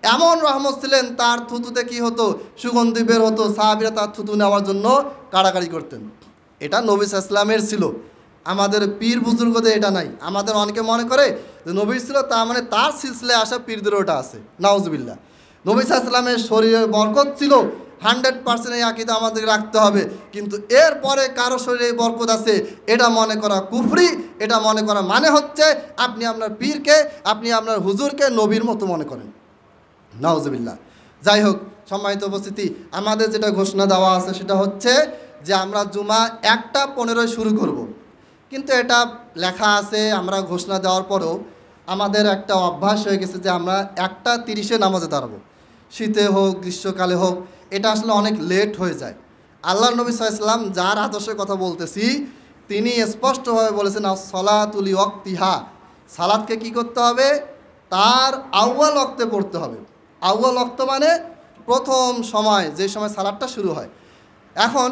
এমন রহমত ছিলেন তার থুতুতে কি হতো, সুগন্ধি বের হতো, সাহাবীরা তার থুতু নেওয়ার জন্য কাড়াকাড়ি করতেন। এটা নবী সাল্লাল্লাহু আলাইহি ওয়াসাল্লামের ছিল, আমাদের পীর বুজুর্গদের এটা নাই। আমাদের অনেকে মনে করে যে নবীর ছিল তার মানে তার সিলসিলায় আসা পীরদের ওটা আছে, নাউজুবিল্লাহ। নবী সাল্লাল্লাহু আলাইহি ওয়াসাল্লামের শরীরের বরকত ছিল 100%, এই আকীদা আমাদের রাখতে হবে। কিন্তু এরপরে কারো শরীরে এই বরকত আছে এটা মনে করা কুফরি, এটা মনে করা মানে হচ্ছে আপনি আপনার পীরকে, আপনি আপনার হুজুরকে নবীর মতো মনে করেন, নাউজুবিল্লাহ। যাই হোক, সম্মানিত উপস্থিতি, আমাদের যেটা ঘোষণা দেওয়া আছে সেটা হচ্ছে যে আমরা জুমা 1:15 শুরু করব। কিন্তু এটা লেখা আছে, আমরা ঘোষণা দেওয়ার পরেও আমাদের একটা অভ্যাস হয়ে গেছে যে আমরা 1:30 নামাজে দাঁড়াবো, শীতে হোক গ্রীষ্মকালে হোক, এটা আসলে অনেক লেট হয়ে যায়। আল্লাহ নবী সাল্লাল্লাহু আলাইহি ওয়াসাল্লাম যার আদর্শের কথা বলতেছি, তিনি স্পষ্টভাবে বলেছেন আসসালাতু লিওয়াক্তিহা, সালাতকে কি করতে হবে, তার আউয়াল ওয়াক্তে পড়তে হবে। আউয়াল ওয়াক্ত মানে প্রথম সময়, যে সময় সালাতটা শুরু হয়। এখন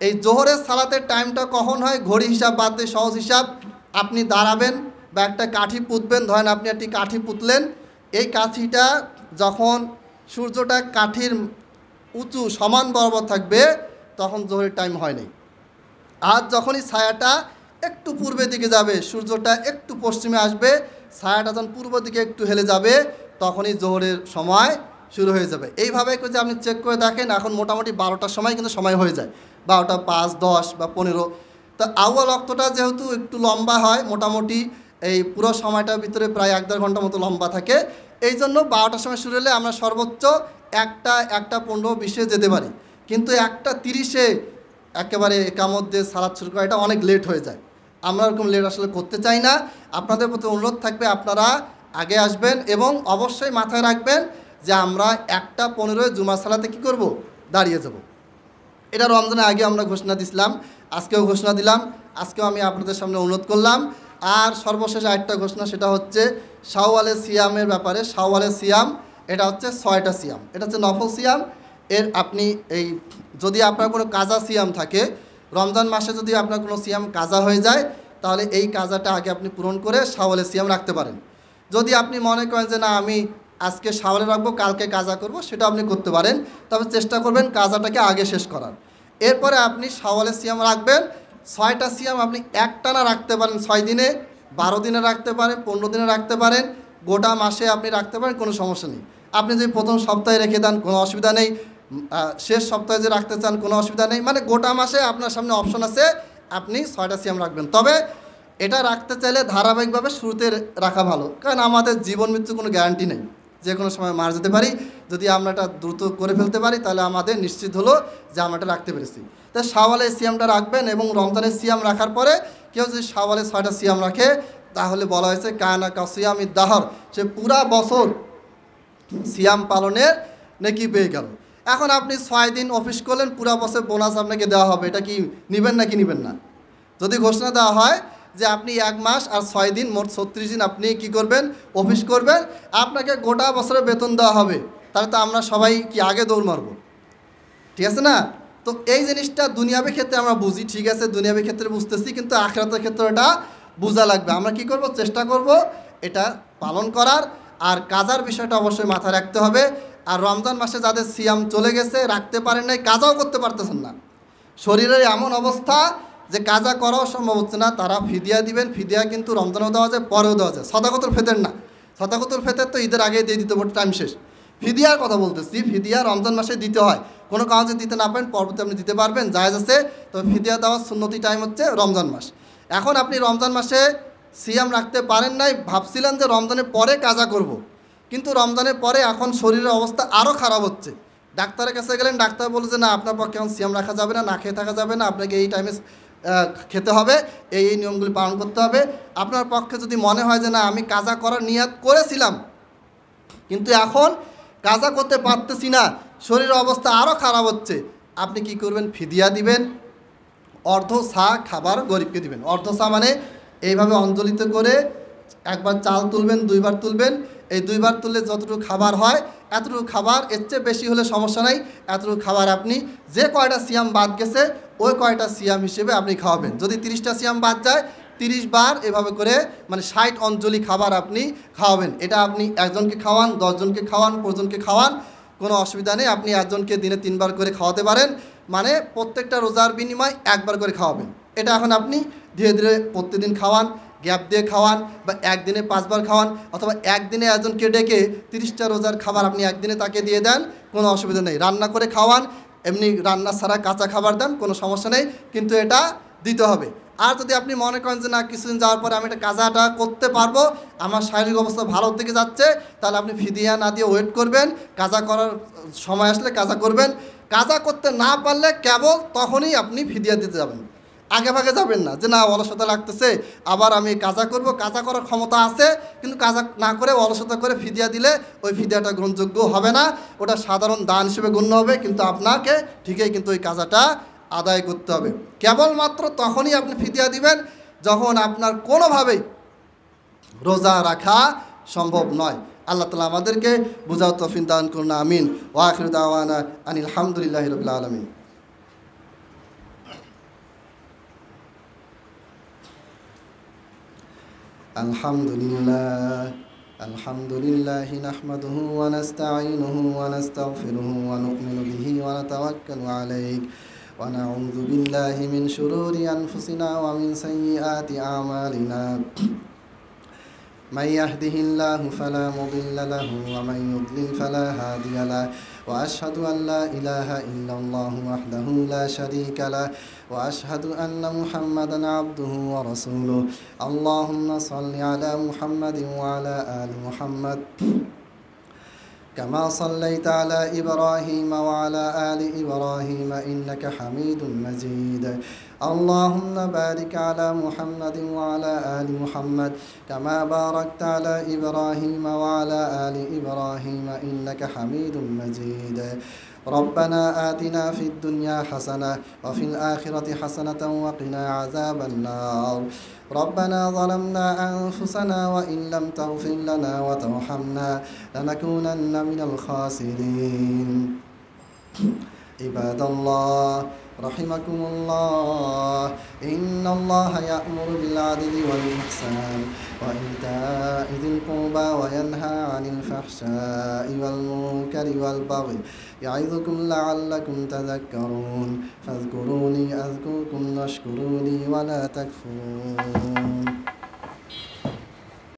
এই জোহরের সালাতের টাইমটা কখন হয়, ঘড়ি হিসাব বাদ দিয়ে সহজ হিসাব, আপনি দাঁড়াবেন বা একটা কাঠি পুঁতবেন, ধরেন আপনি একটি কাঠি পুঁতলেন, এই কাঠিটা যখন সূর্যটা কাঠির উঁচু সমান বরাবর থাকবে তখন জোহরের টাইম হয় নাই। আর যখনই ছায়াটা একটু পূর্বের দিকে যাবে, সূর্যটা একটু পশ্চিমে আসবে, ছায়াটা যখন পূর্ব দিকে একটু হেলে যাবে, তখনই জোহরের সময় শুরু হয়ে যাবে। এইভাবে যে আপনি চেক করে দেখেন, এখন মোটামুটি 12টার সময় কিন্তু সময় হয়ে যায়, 12টা 5, 10 বা 15। তো আউয়াল ওয়াক্তটা যেহেতু একটু লম্বা হয়, মোটামুটি এই পুরো সময়টার ভিতরে প্রায় 1-1.5 ঘন্টা মতো লম্বা থাকে। এই জন্য 12টার সময় শুরু হলে আমরা সর্বোচ্চ 1:15-20 যেতে পারি, কিন্তু 1:30 একেবারে একামত দিয়ে সালাত শুরু করা এটা অনেক লেট হয়ে যায়। আমরা ওরকম লেট আসলে করতে চাই না। আপনাদের প্রতি অনুরোধ থাকবে আপনারা আগে আসবেন এবং অবশ্যই মাথায় রাখবেন যে আমরা 1:15 জুমার সালাতে কী করব, দাঁড়িয়ে যাব। এটা রমজানের আগে আমরা ঘোষণা দিছিলাম, আজকেও ঘোষণা দিলাম, আজকেও আমি আপনাদের সামনে অনুরোধ করলাম। আর সর্বশেষ আরেকটা ঘোষণা, সেটা হচ্ছে শাওয়ালের সিয়ামের ব্যাপারে। শাওয়ালের সিয়াম এটা হচ্ছে 6টা সিয়াম, এটা হচ্ছে নফল সিয়াম। এর আপনি এই যদি আপনার কোনো কাজা সিয়াম থাকে, রমজান মাসে যদি আপনার কোনো সিয়াম কাজা হয়ে যায়, তাহলে এই কাজাটা আগে আপনি পূরণ করে শাওয়ালের সিয়াম রাখতে পারেন। যদি আপনি মনে করেন যে না আমি আজকে শাওয়ালে রাখবো, কালকে কাজা করব, সেটা আপনি করতে পারেন, তবে চেষ্টা করবেন কাজাটাকে আগে শেষ করার। এরপরে আপনি শাওয়ালের সিয়াম রাখবেন। 6টা সিয়াম আপনি একটানা রাখতে পারেন, 6 দিনে, 12 দিনে রাখতে পারেন, 15 দিনে রাখতে পারেন, গোটা মাসে আপনি রাখতে পারেন, কোনো সমস্যা নেই। আপনি যদি প্রথম সপ্তাহে রেখে দেন কোনো অসুবিধা নেই, শেষ সপ্তাহে যে রাখতে চান কোনো অসুবিধা নেই, মানে গোটা মাসে আপনার সামনে অপশন আছে, আপনি 6টা সিয়াম রাখবেন। তবে এটা রাখতে চাইলে ধারাবাহিকভাবে শুরুতে রাখা ভালো, কারণ আমাদের জীবন মৃত্যু কোনো গ্যারান্টি নেই, যে কোনো সময় মারা যেতে পারি। যদি আমরা এটা দ্রুত করে ফেলতে পারি তাহলে আমাদের নিশ্চিত হলো যে আমরা এটা রাখতে পেরেছি। তাই শাওয়ালের সিয়ামটা রাখবেন, এবং রমজানের সিয়াম রাখার পরে কেউ যদি শাওয়ালে 6টা সিয়াম রাখে, তাহলে বলা হয়েছে কানা কা সিয়ামি দাহর, সে পুরা বছর সিয়াম পালনের নেকি পেয়ে গেল। এখন আপনি 6 দিন অফিস করলেন, পুরা বছর বোনাস আপনাকে দেওয়া হবে, এটা কি নেবেন নাকি নেবেন না? যদি ঘোষণা দেওয়া হয় যে আপনি 1 মাস আর 6 দিন, মোট 36 দিন আপনি কি করবেন, অফিস করবেন, আপনাকে গোটা বছরের বেতন দেওয়া হবে, তাহলে তো আমরা সবাই কি আগে দৌড় মারব? ঠিক আছে না? তো এই জিনিসটা দুনিয়াবী ক্ষেত্রে আমরা বুঝি, ঠিক আছে, দুনিয়াবী ক্ষেত্রে বুঝতেছি, কিন্তু আখিরাতের ক্ষেত্রে এটা বোঝা লাগবে। আমরা কি করব, চেষ্টা করব এটা পালন করার। আর কাজার বিষয়টা অবশ্যই মাথায় রাখতে হবে। আর রমজান মাসে যাদের সিয়াম চলে গেছে, রাখতে পারেন নাই, কাজাও করতে পারতেছেন না, শরীরের এমন অবস্থা যে কাজা করাও সম্ভব হচ্ছে না, তারা ফিদিয়া দিবেন। ফিদিয়া কিন্তু রমজানেও দেওয়া যায়, পরেও দেওয়া যায়, সদাকতুল ফেতের না। সদাকতুল ফেতের তো ঈদের আগেই দিয়ে দিতে পারবে, টাইম শেষ। ফিদিয়ার কথা বলতেছি, ফিদিয়া রমজান মাসে দিতে হয়, কোনো কাজে দিতে না পারেন পরবর্তী আপনি দিতে পারবেন, জায়েজ আছে। তবে ফিদিয়া দেওয়ার সুন্নতি টাইম হচ্ছে রমজান মাস। এখন আপনি রমজান মাসে সিয়াম রাখতে পারেন নাই, ভাবছিলেন যে রমজানের পরে কাজা করব, কিন্তু রমজানের পরে এখন শরীরের অবস্থা আরও খারাপ হচ্ছে। ডাক্তারের কাছে গেলেন, ডাক্তার বলে যে না আপনার পক্ষে এখন সিয়াম রাখা যাবে না, না খেয়ে থাকা যাবে না, আপনাকে এই টাইমে খেতে হবে, এই নিয়মগুলি পালন করতে হবে। আপনার পক্ষে যদি মনে হয় যে না আমি কাজা করার নিয়াত করেছিলাম, কিন্তু এখন কাজা করতে পারতেছি না, শরীরের অবস্থা আরও খারাপ হচ্ছে, আপনি কি করবেন, ফিদিয়া দিবেন। অর্ধ সা খাবার গরিবকে দিবেন। অর্ধ সা মানে এইভাবে অঞ্জলিতে করে একবার চাল তুলবেন, 2বার তুলবেন, এই 2বার তুললে যতটুকু খাবার হয় এতটুকু খাবার, এর চেয়ে বেশি হলে সমস্যা নাই, এতটুকু খাবার আপনি যে কয়টা সিয়াম বাদ গেছে ওই কয়টা সিয়াম হিসেবে আপনি খাওয়াবেন। যদি 30টা সিয়াম বাদ যায়, 30 বার এভাবে করে, মানে 60 অঞ্জলি খাবার আপনি খাওয়াবেন। এটা আপনি একজনকে খাওয়ান, 10 জনকে খাওয়ান, 5 জনকে খাওয়ান, কোনো অসুবিধা নেই। আপনি একজনকে দিনে 3 বার করে খাওয়াতে পারেন, মানে প্রত্যেকটা রোজার বিনিময়ে 1 বার করে খাওয়াবেন। এটা এখন আপনি ধীরে ধীরে প্রত্যেকদিন খাওয়ান, গ্যাপ দিয়ে খাওয়ান, বা একদিনে 5 বার খাওয়ান, অথবা একদিনে একজনকে ডেকে 30টা রোজার খাবার আপনি একদিনে তাকে দিয়ে দেন, কোনো অসুবিধা নেই। রান্না করে খাওয়ান, এমনি রান্না ছাড়া কাঁচা খাবার দেন, কোনো সমস্যা নেই, কিন্তু এটা দিতে হবে। আর যদি আপনি মনে করেন যে না কিছুদিন যাওয়ার পরে আমি এটা কাজাটা করতে পারবো, আমার শারীরিক অবস্থা ভালোর দিকে যাচ্ছে, তাহলে আপনি ফিদিয়া না দিয়ে ওয়েট করবেন, কাজা করার সময় আসলে কাজা করবেন। কাজা করতে না পারলে কেবল তখনই আপনি ফিদিয়া দিতে যাবেন, আগে ভাগে যাবেন না যে না অলসতা লাগতেছে আবার আমি কাজা করব। কাজা করার ক্ষমতা আছে, কিন্তু কাজা না করে অলসতা করে ফিদিয়া দিলে ওই ফিদিয়াটা গ্রহণযোগ্য হবে না, ওটা সাধারণ দান হিসেবে গণ্য হবে, কিন্তু আপনাকে ঠিকই কিন্তু ওই কাজাটা আদায় করতে হবে। কেবলমাত্র তখনই আপনি ফিদিয়া দিবেন যখন আপনার কোনোভাবেই রোজা রাখা সম্ভব নয়। আল্লাহ তাআলা আমাদেরকে বুঝাও তৌফিক দান করুন, আমিন। ওয়া আখিরু দাওয়ানা আনিল হামদুলিল্লাহি রাব্বিল আলামিন। আলহামদুলিল্লাহি নাহমাদুহু ওয়া নাস্তাঈনুহু ওয়া নাস্তাগফিরুহু ওয়া নু'মিনু বিহি ওয়া নাতাওয়াক্কালু আলাইহি ওয়া নাউযু বিল্লাহি মিন শুরুরি আনফুসিনা ওয়া মিন সাইয়্যাতি আ'মালিনা। মান ইয়াহদিহিল্লাহু ফালা মুদিল্লা লাহু ওয়া মান ইউদ্লিল ফালা হাদিয়া লাহু। وأشهد أن لا إله إلا الله وحده لا شريك له وأشهد أن محمدا عبده ورسوله اللهم صل على محمد وعلى آل محمد كما صليت على إبراهيم وعلى آل إبراهيم إنك حميد مجيد اللهم بارك على محمد وعلى آل محمد كما باركت على إبراهيم وعلى آل إبراهيم إنك حميد مجيد ربنا آتنا في الدنيا حسنة وفي الآخرة حسنة وقنا عذاب النار ربنا ظلمنا أنفسنا وإن لم تغفر لنا وترحمنا لنكونن من الخاسرين عباد الله رحمكم الله إن الله يأمر بالعدل والإحسان وإيتاء ذي القربى وينهى عن الفحشاء والمنكر والبغي يعظكم لعلكم تذكرون فاذكروني أذكركم واشكروا لي ولا تكفرون